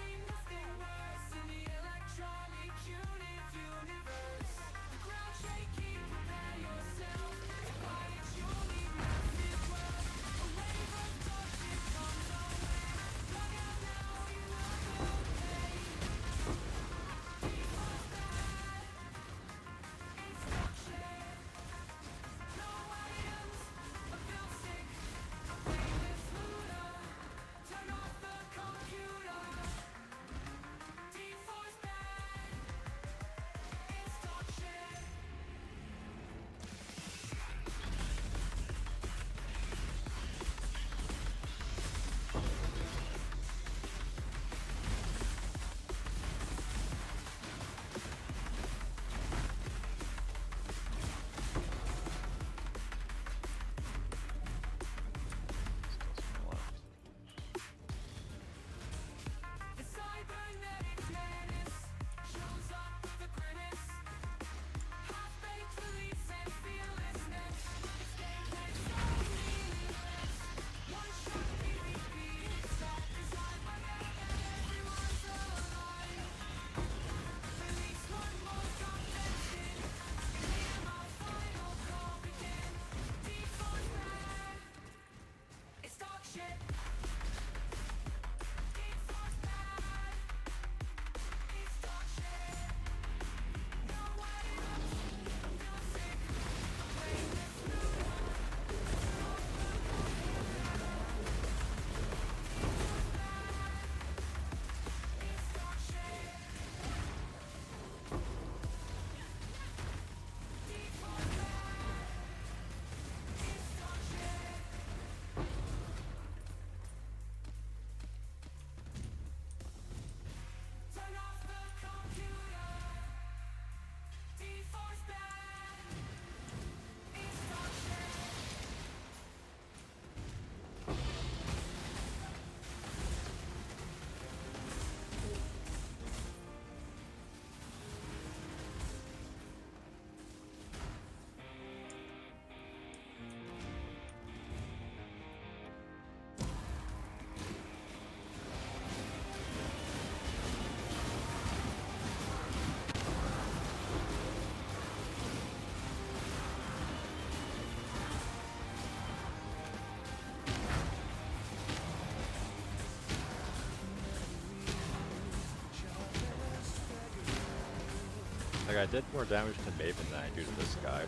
Like, I did more damage to Maven than I do to this guy.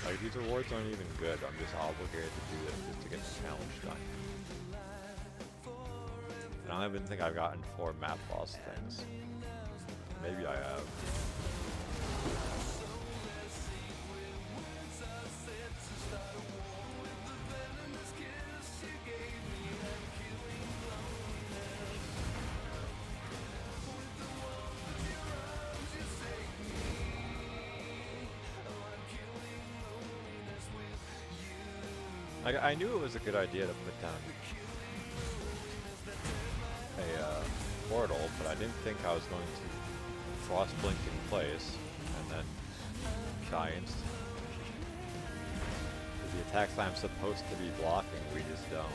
Like, these rewards aren't even good. I'm just obligated to do this just to get the challenge done. And I don't even think I've gotten 4 map boss things. Maybe I have. Like, I knew it was a good idea to put down a portal, but I didn't think I was going to frost blink in place and then die instantly. The attacks I'm supposed to be blocking, we just don't.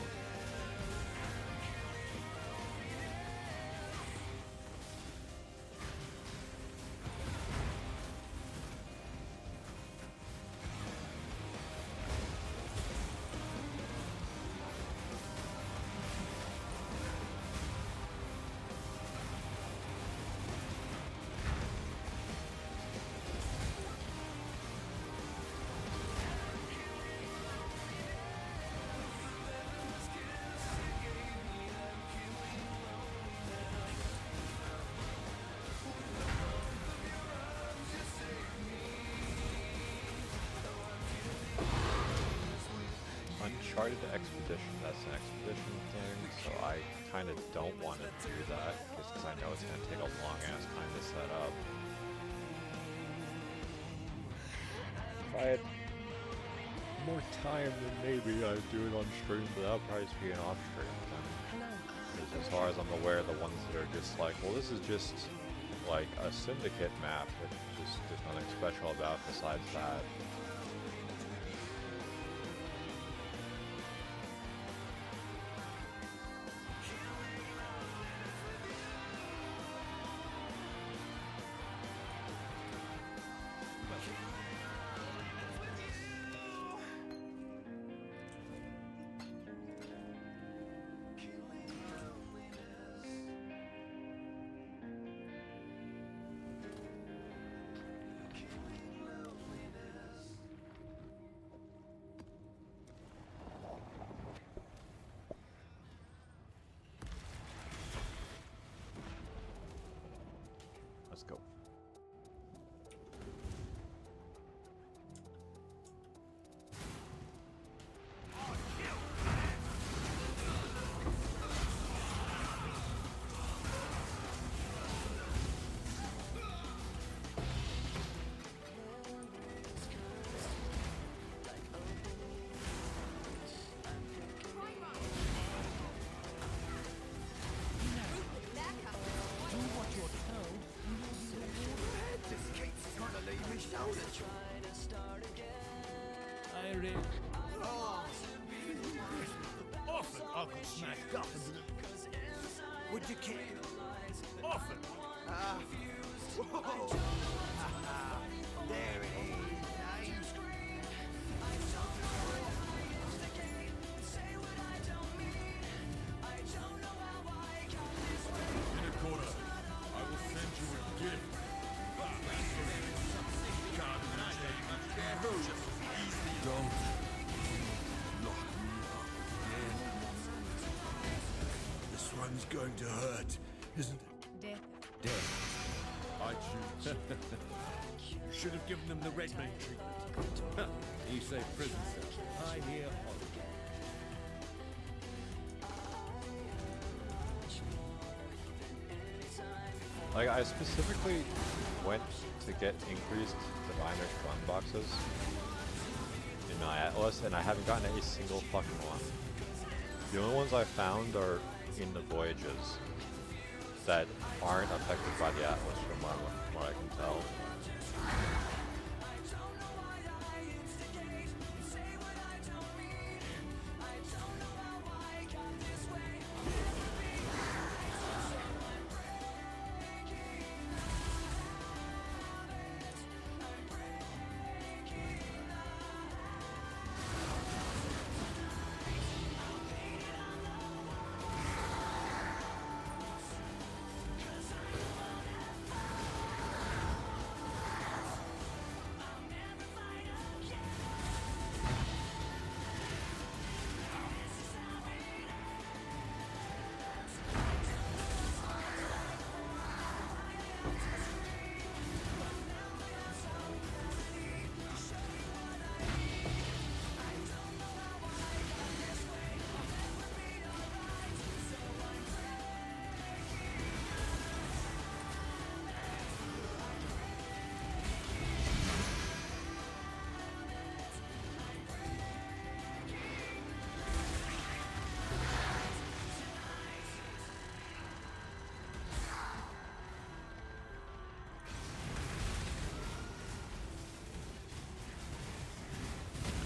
Uncharted Expedition, that's an expedition thing, so I kind of don't want to do that, just because I know it's going to take a long ass time to set up. If I had more time, then maybe I'd do it on stream, but that'll probably just be an off stream thing. Because as far as I'm aware, the ones that are just like, well, this is just like a syndicate map, with just there's nothing special about it besides that. Let's go. Often I'll get smacked up and would you kick? Often. Whoa! There it is. In a corner, I will send you a gift. going to hurt, isn't it? Death. Death. I choose. You should have given them the Redmond treatment. You say prison cell. I hear horror. Like, I specifically went to get increased diviner strong boxes in my atlas, and I haven't gotten a single fucking one. The only ones I found are in the voyages that aren't affected by the atlas, from what I can tell.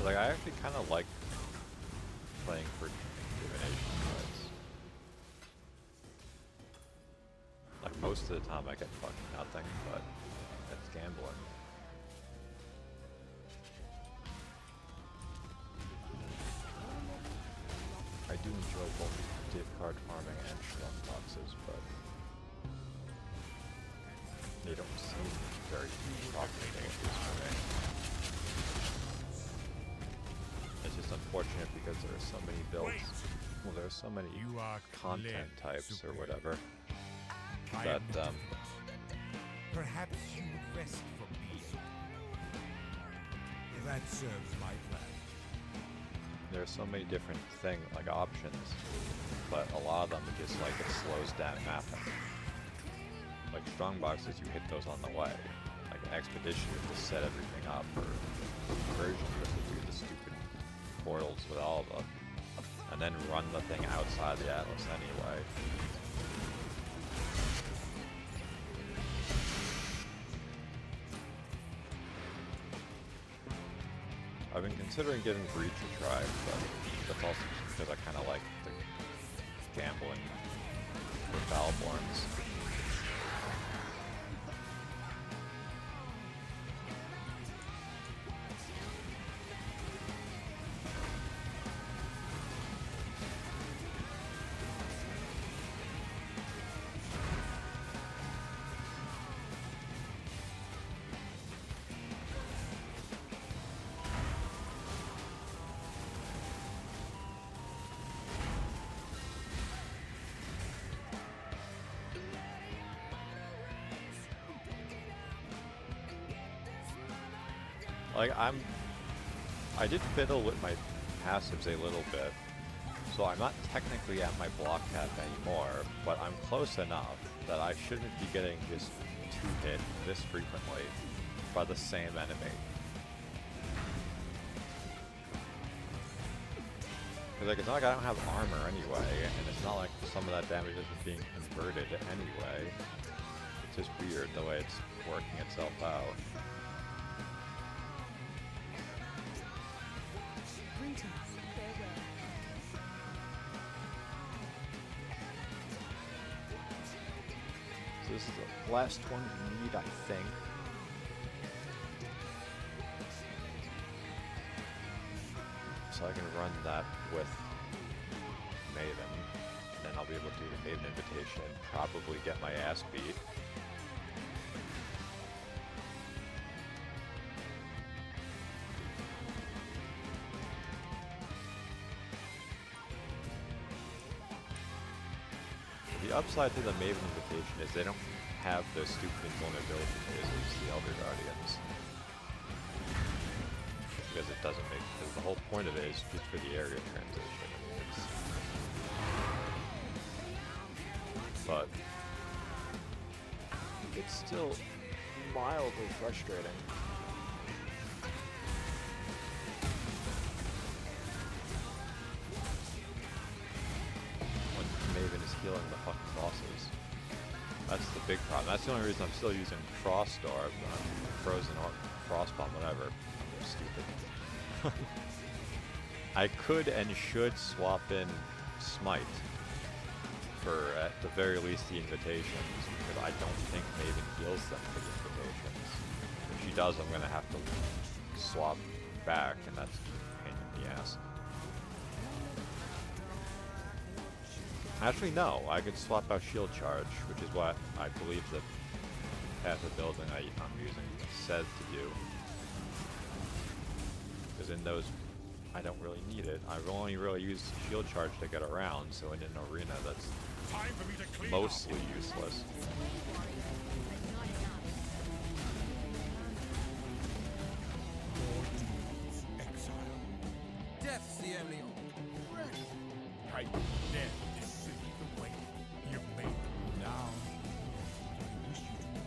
Like, I actually kind of like playing for divination cards. Like, most of the time I get fucking nothing, but it's gambling. I do enjoy both div card farming and strong boxes, but they don't seem very profitable at least for me. It's just unfortunate because there are so many builds. Well, there are so many content types or whatever that Perhaps you would rest from me. That serves my plan. there are so many different like options, but a lot of them just like it slows down mapping. Like strong boxes, you hit those on the way. Like an expedition, you have to set everything up, or conversion, you have to do the stupid portals with all of them, and then run the thing outside the atlas anyway. I've been considering giving Breach a try, but that's also just because I kind of like the gambling with Valborns. Like, I did fiddle with my passives a little bit, so I'm not technically at my block cap anymore, but I'm close enough that I shouldn't be getting just 2-hit this frequently by the same enemy. Because like, it's not like I don't have armor anyway, and it's not like some of that damage isn't being converted anyway. It's just weird the way it's working itself out. So this is the last one we need, I think. So I can run that with Maven, and then I'll be able to do the Maven invitation, probably get my ass beat. The upside to the Maven Invitation is they don't have those stupid invulnerability phases, the Elder Guardians. Because it doesn't make, because the whole point of it is just for the area transition. But it's still mildly frustrating. When Maven is healing the fucking bosses. That's the big problem. That's the only reason I'm still using Frost Orb, Frozen or Frostbomb, whatever. I'm stupid. I could and should swap in Smite for, at the very least, the invitations, but I don't think Maven heals them for the invitations. If she does, I'm gonna have to swap back, and that's a pain in the ass. Actually, no, I could swap out Shield Charge, which is what I believe the path of building I'm using says to do. Because in those, I don't really need it. I've only really used Shield Charge to get around, so in an arena that's mostly useless. Exile. Death's the only option. I dare this city the way you've made it now. I wish you to know.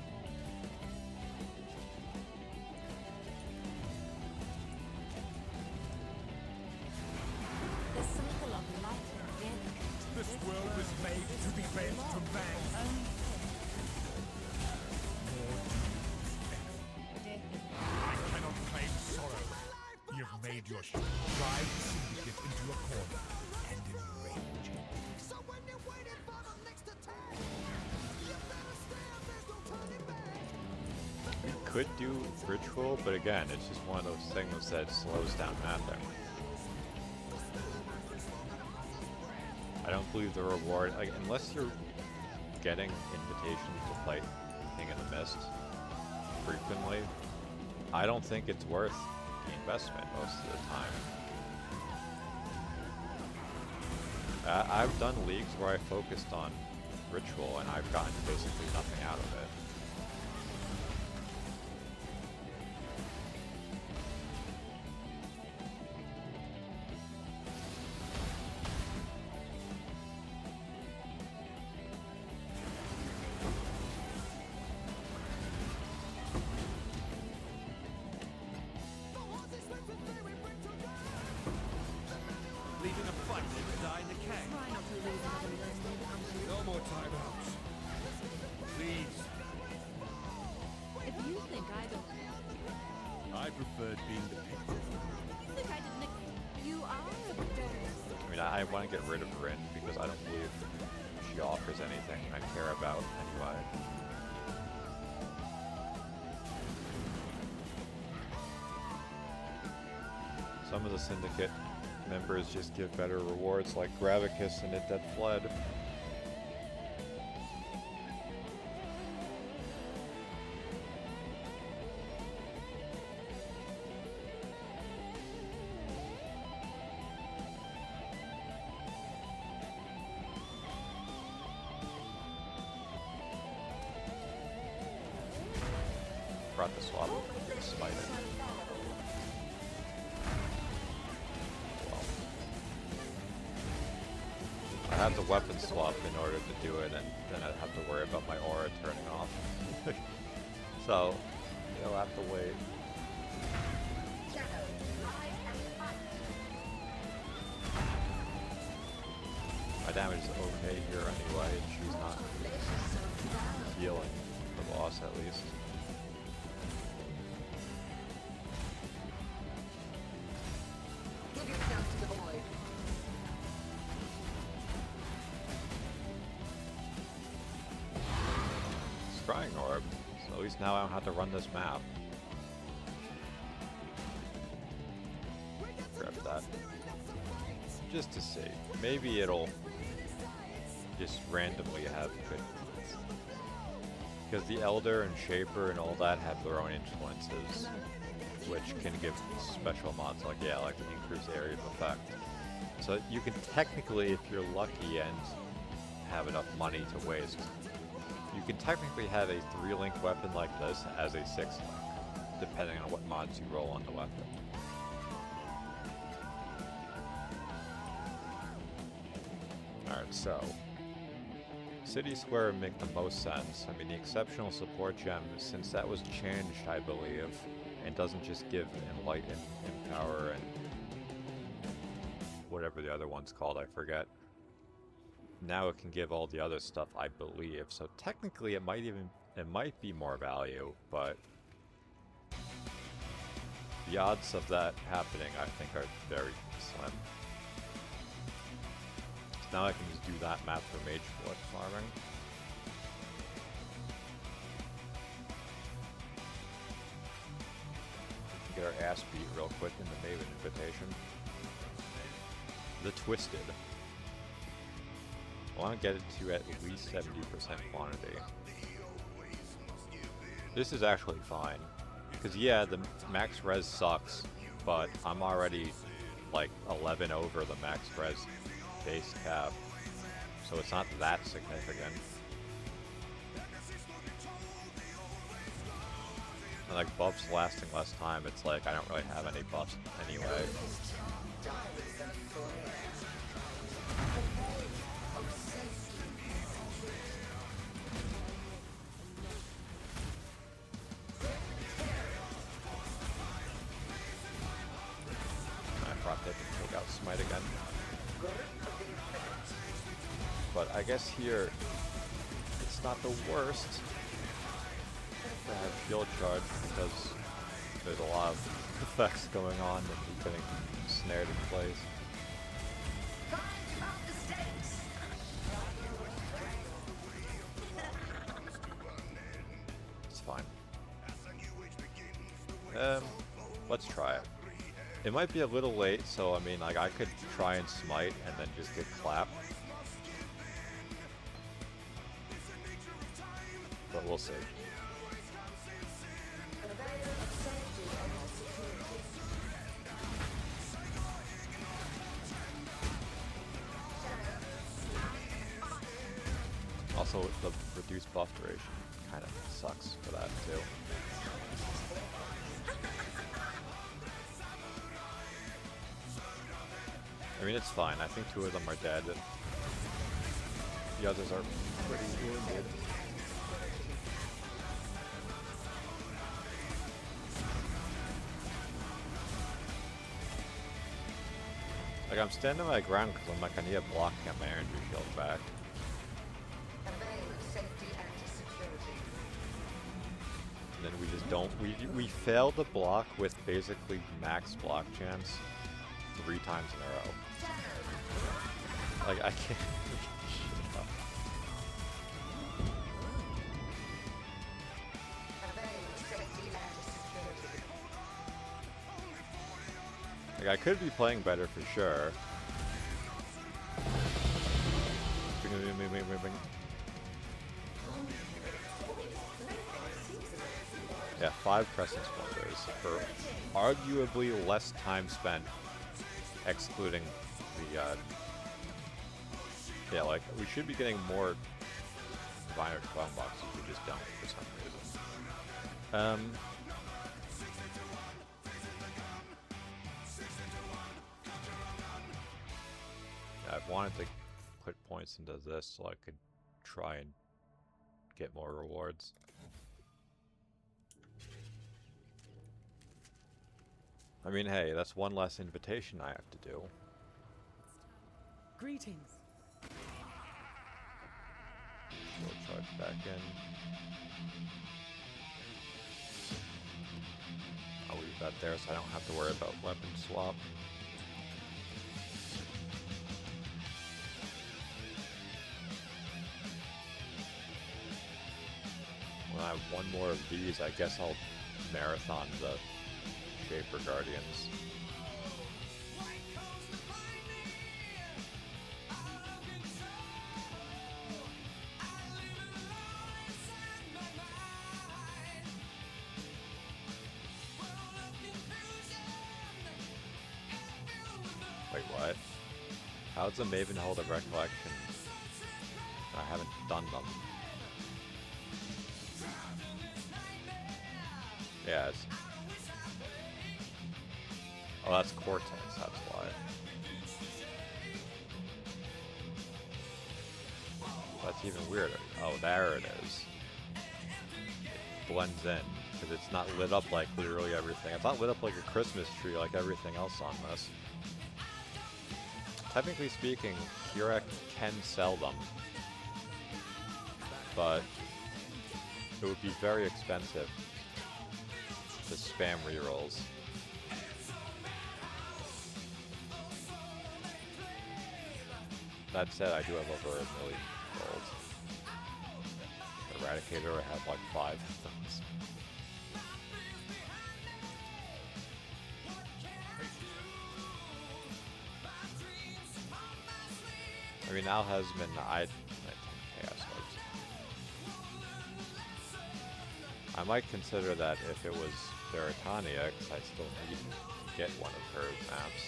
The cycle of life and death. This world was made to be bent to man. I cannot claim sorrow. You've made your drive the syndicate into a corner and enrage it. So when you're waiting for the next attack, you better stand, there's no turning back. We could do Ritual, but again, it's just one of those things that slows down mapping. I don't believe the reward, like, unless you're getting invitations to play King of the Mist frequently, I don't think it's worth the investment most of the time. I've done leagues where I focused on Ritual and I've gotten basically nothing out of it. Leaving a fight to die in the cave. No more timeouts. Please. If you think I don't... I preferred being depicted. You think I didn't... You are a dope. I mean, I want to get rid of Rin because I don't believe she offers anything I care about anyway. Some of the Syndicate members just give better rewards, like Gravicus and It That Fled. Brought the swap, smite it. I have the weapon swap in order to do it, and then I'd have to worry about my aura turning off. So, you'll have to wait. My damage is okay here anyway, and she's not healing the boss at least. Give yourself to the void. Scrying Orb, so at least now I don't have to run this map. Grab that. Just to see. Maybe it'll just randomly have good ones. Because the Elder and Shaper and all that have their own influences, which can give special mods like, yeah, like increased area of effect. So you can technically, if you're lucky and have enough money to waste. You can technically have a 3-link weapon like this as a 6-link, depending on what mods you roll on the weapon. Alright, so City Square would make the most sense. I mean, the exceptional support gem, since that was changed, I believe, and doesn't just give Enlighten, Empower, and whatever the other one's called, I forget. Now it can give all the other stuff, I believe. So technically, it might be more value, but the odds of that happening, I think, are very slim. Now I can just do that map for Mage Blood farming. Get our ass beat real quick in the Maven invitation. The Twisted. I want to get it to at least 70% quantity. This is actually fine. Because yeah, the max res sucks, but I'm already like 11 over the max res base cap, so it's not that significant. And like buffs lasting less time, it's like I don't really have any buffs anyway. I brought that to take out Smite again. But I guess here, it's not the worst to have shield charge because there's a lot of effects going on and he's getting snared in place. It's fine. Let's try it. It might be a little late, so I mean, like, I could try and smite and then just get clapped. But we'll see. Also, the reduced buff duration kind of sucks for that too. I mean, it's fine. I think 2 of them are dead. The others are pretty wounded. Like, I'm standing my ground because I'm like, I need a block to get my energy shield back. And then we just don't, we fail the block with basically max block chance 3 times in a row. Like, I can't. Like, I could be playing better for sure. Yeah, 5 Crescent Splendors for arguably less time spent, excluding the, yeah, like, we should be getting more Diviner 12 boxes, we just don't for some reason. Yeah, I've wanted to put points into this so I could try and get more rewards. I mean, hey, that's one less invitation I have to do. Greetings. We'll charge back in. I'll leave that there so I don't have to worry about weapon swap. When I have one more of these, I guess I'll marathon the Shaper Guardians. Wait, what? How does a Maven hold a recollection? stun them. Yeah, it's... Oh, that's Cortex, that's why. That's even weirder. Oh, there it is. It blends in, because it's not lit up like literally everything. It's not lit up like a Christmas tree like everything else on this. Technically speaking, Keurig can sell them, but it would be very expensive to spam rerolls. That said, I do have over 1 million gold. Eradicator, I have like 5 of them. I mean, Al has been, I think Chaos Hearts. I might consider that if it was Veritania, because I still need to get one of her maps.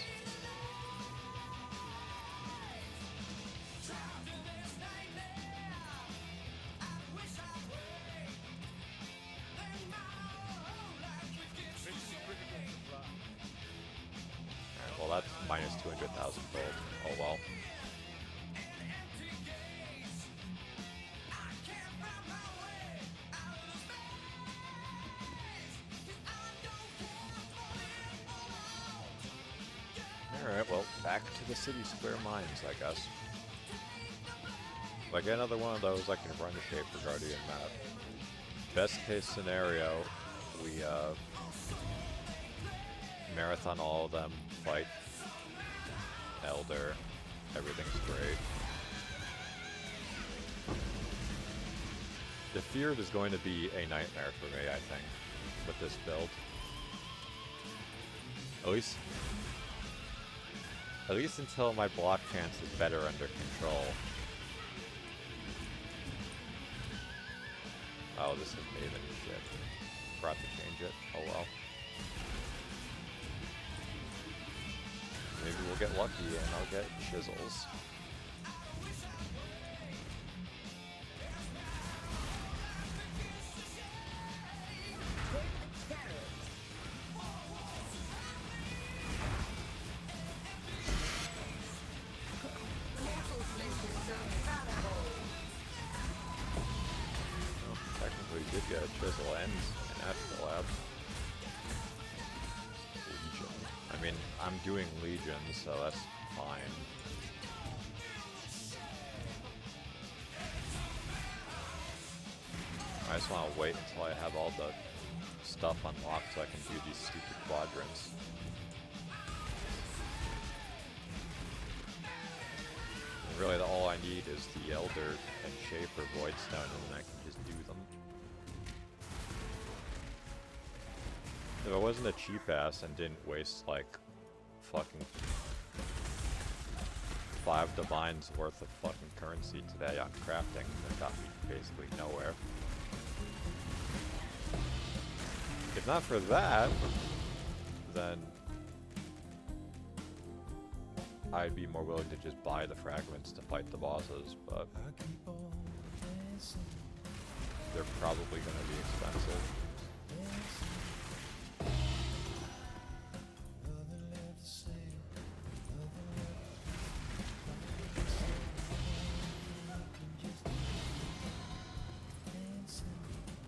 Alright, well that's minus 200,000 gold. Oh well. Alright, well, back to the City Square Mines, I guess. If I get another one of those, I can run a Shaper Guardian map. Best case scenario, we marathon all of them, fight Elder, everything's great. The Feared is going to be a nightmare for me, I think, with this build. At least until my block chance is better under control. Oh, this is Maven shit. Forgot to change it. Oh well. Maybe we'll get lucky and I'll get chisels. Did get a chisel and an Astral Lab. Legion. I mean, I'm doing Legion, so that's fine. I just want to wait until I have all the stuff unlocked so I can do these stupid quadrants. And really, all I need is the Elder and Shaper Voidstone, and then I can just do them. If I wasn't a cheap ass and didn't waste like fucking 5 divines worth of fucking currency today on crafting, that got me basically nowhere. If not for that, then I'd be more willing to just buy the fragments to fight the bosses, but they're probably going to be expensive.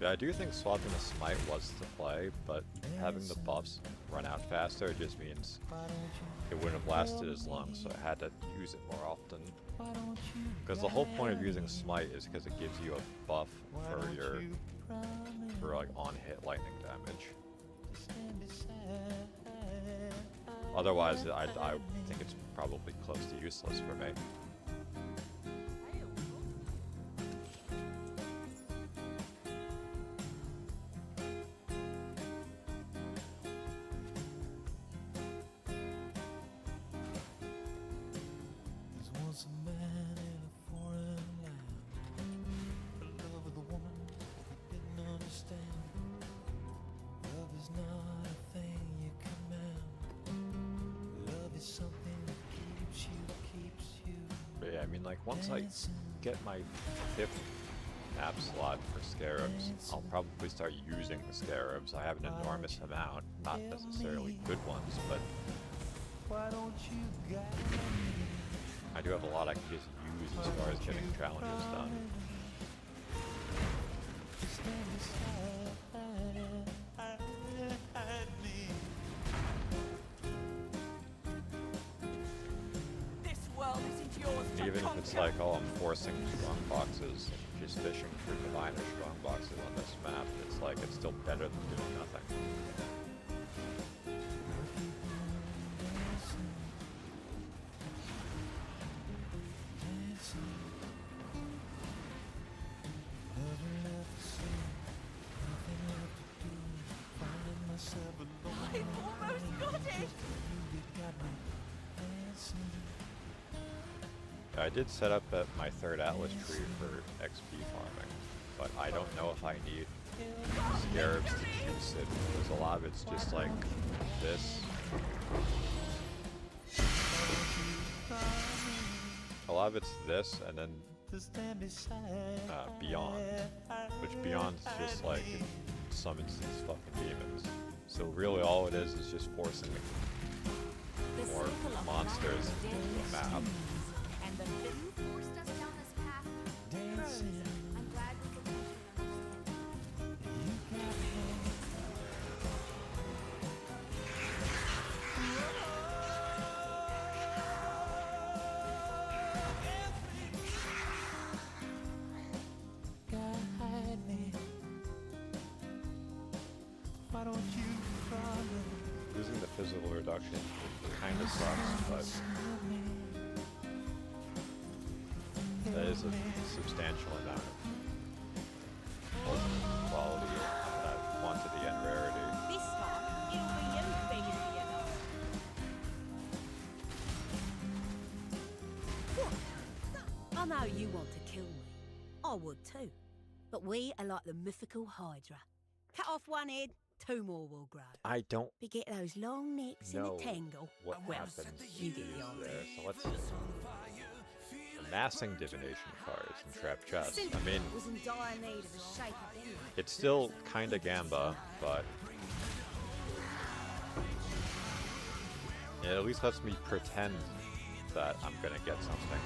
I do think swapping the Smite was the play, but having the buffs run out faster just means it wouldn't have lasted as long, so I had to use it more often. Because the whole point of using Smite is because it gives you a buff for your like on-hit lightning damage. Otherwise, I think it's probably close to useless for me. Once I get my 5th map slot for scarabs, I'll probably start using the scarabs. I have an enormous amount, not necessarily good ones, but I do have a lot I can just use as far as getting challenges done. This world isn't yours to Even if conquer. it's like, oh, I'm forcing strong boxes, just fishing for divine or strong boxes on this map, it's like, it's still better than doing nothing. I've almost got it. I did set up at my 3rd Atlas tree for XP farming, but I don't know if I need scarabs to juice it, because a lot of it's just like this. A lot of it's this, and then Beyond, which Beyond is just like, it summons these fucking demons. So really all it is just forcing more monsters into the map. And the You forced us down this path. Rose, I'm glad we could mutually understand. Losing the physical reduction kind of sucks, but that is a substantial amount of ultimate quality, quantity, and rarity. this time, it'll be you begging me enough. I know you want to kill me. I would too. But we are like the mythical Hydra. Cut off one head, 2 more will grow. I don't We get those long necks in know a tangle. what Well, happens you get the idea. there, so let's amassing divination cards and trap chests. I mean, was in dire need of a shake up anyway. it's still kinda Gamba, but it at least lets me pretend that I'm gonna get something.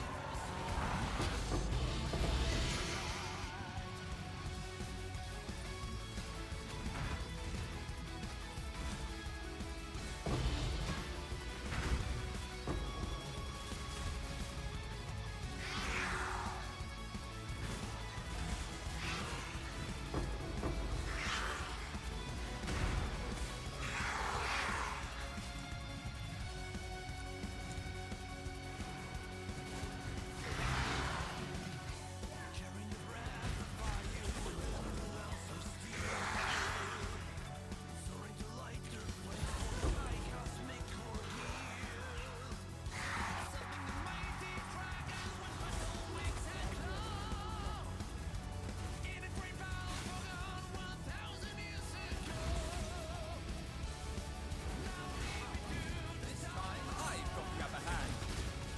I've got the upper hand.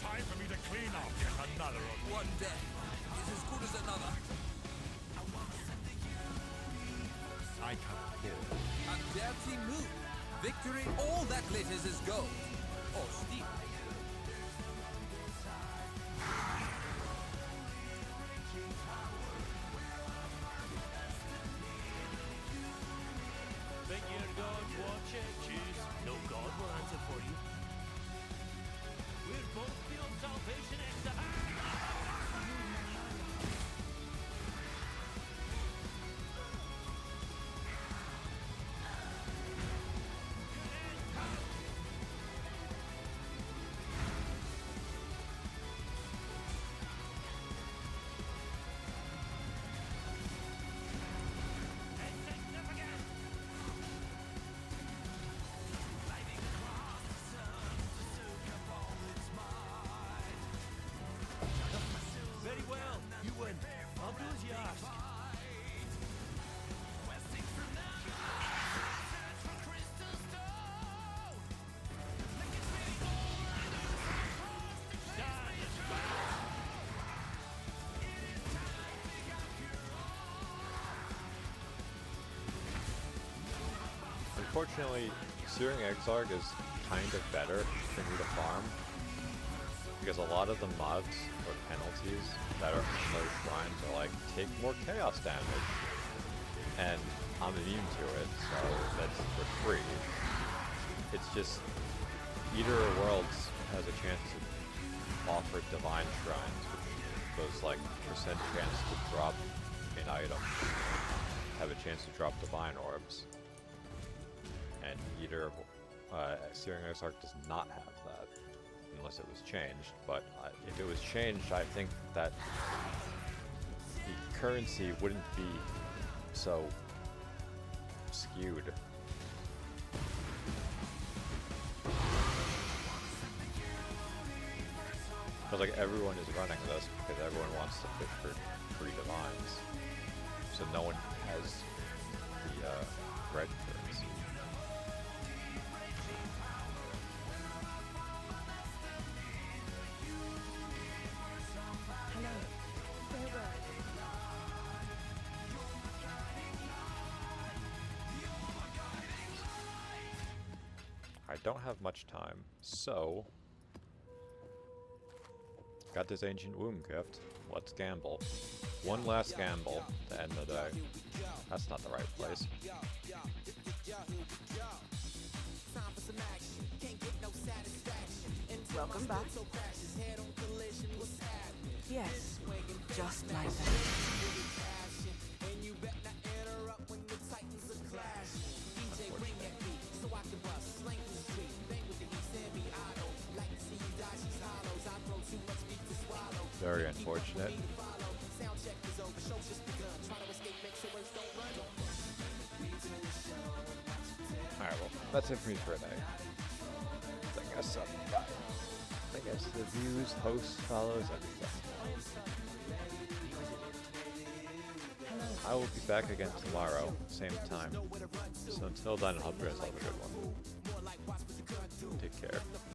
Time for me to clean up yet another of one day is as good as another. I can't kill. A dirty move. Victory, all that glitters is gold. Or steel. Think your gods want churches? No god will answer for you. We're both beyond salvation, Unfortunately, Searing Exarch is kind of better for me to farm, because a lot of the mods or penalties that are in those shrines are like, take more chaos damage, and I'm immune to it, so that's for free. It's just, Eater of Worlds has a chance to offer divine shrines, which those like percent chance to drop an item, have a chance to drop divine orbs, and Eater of Searing Exarch does not have that, unless it was changed. But if it was changed, I think that the currency wouldn't be so skewed. Because like everyone is running this because everyone wants to fish for free divines, so no one has the red currency. I don't have much time, so got this ancient womb gift. Let's gamble. One last gamble to end the day. That's not the right place. Welcome back. Yes, just like that. Very unfortunate. Alright, well, that's it for me for today. I guess the views, hosts, follows, everything. I will be back again tomorrow, same time. So until then, I hope you guys have a good one. Take care.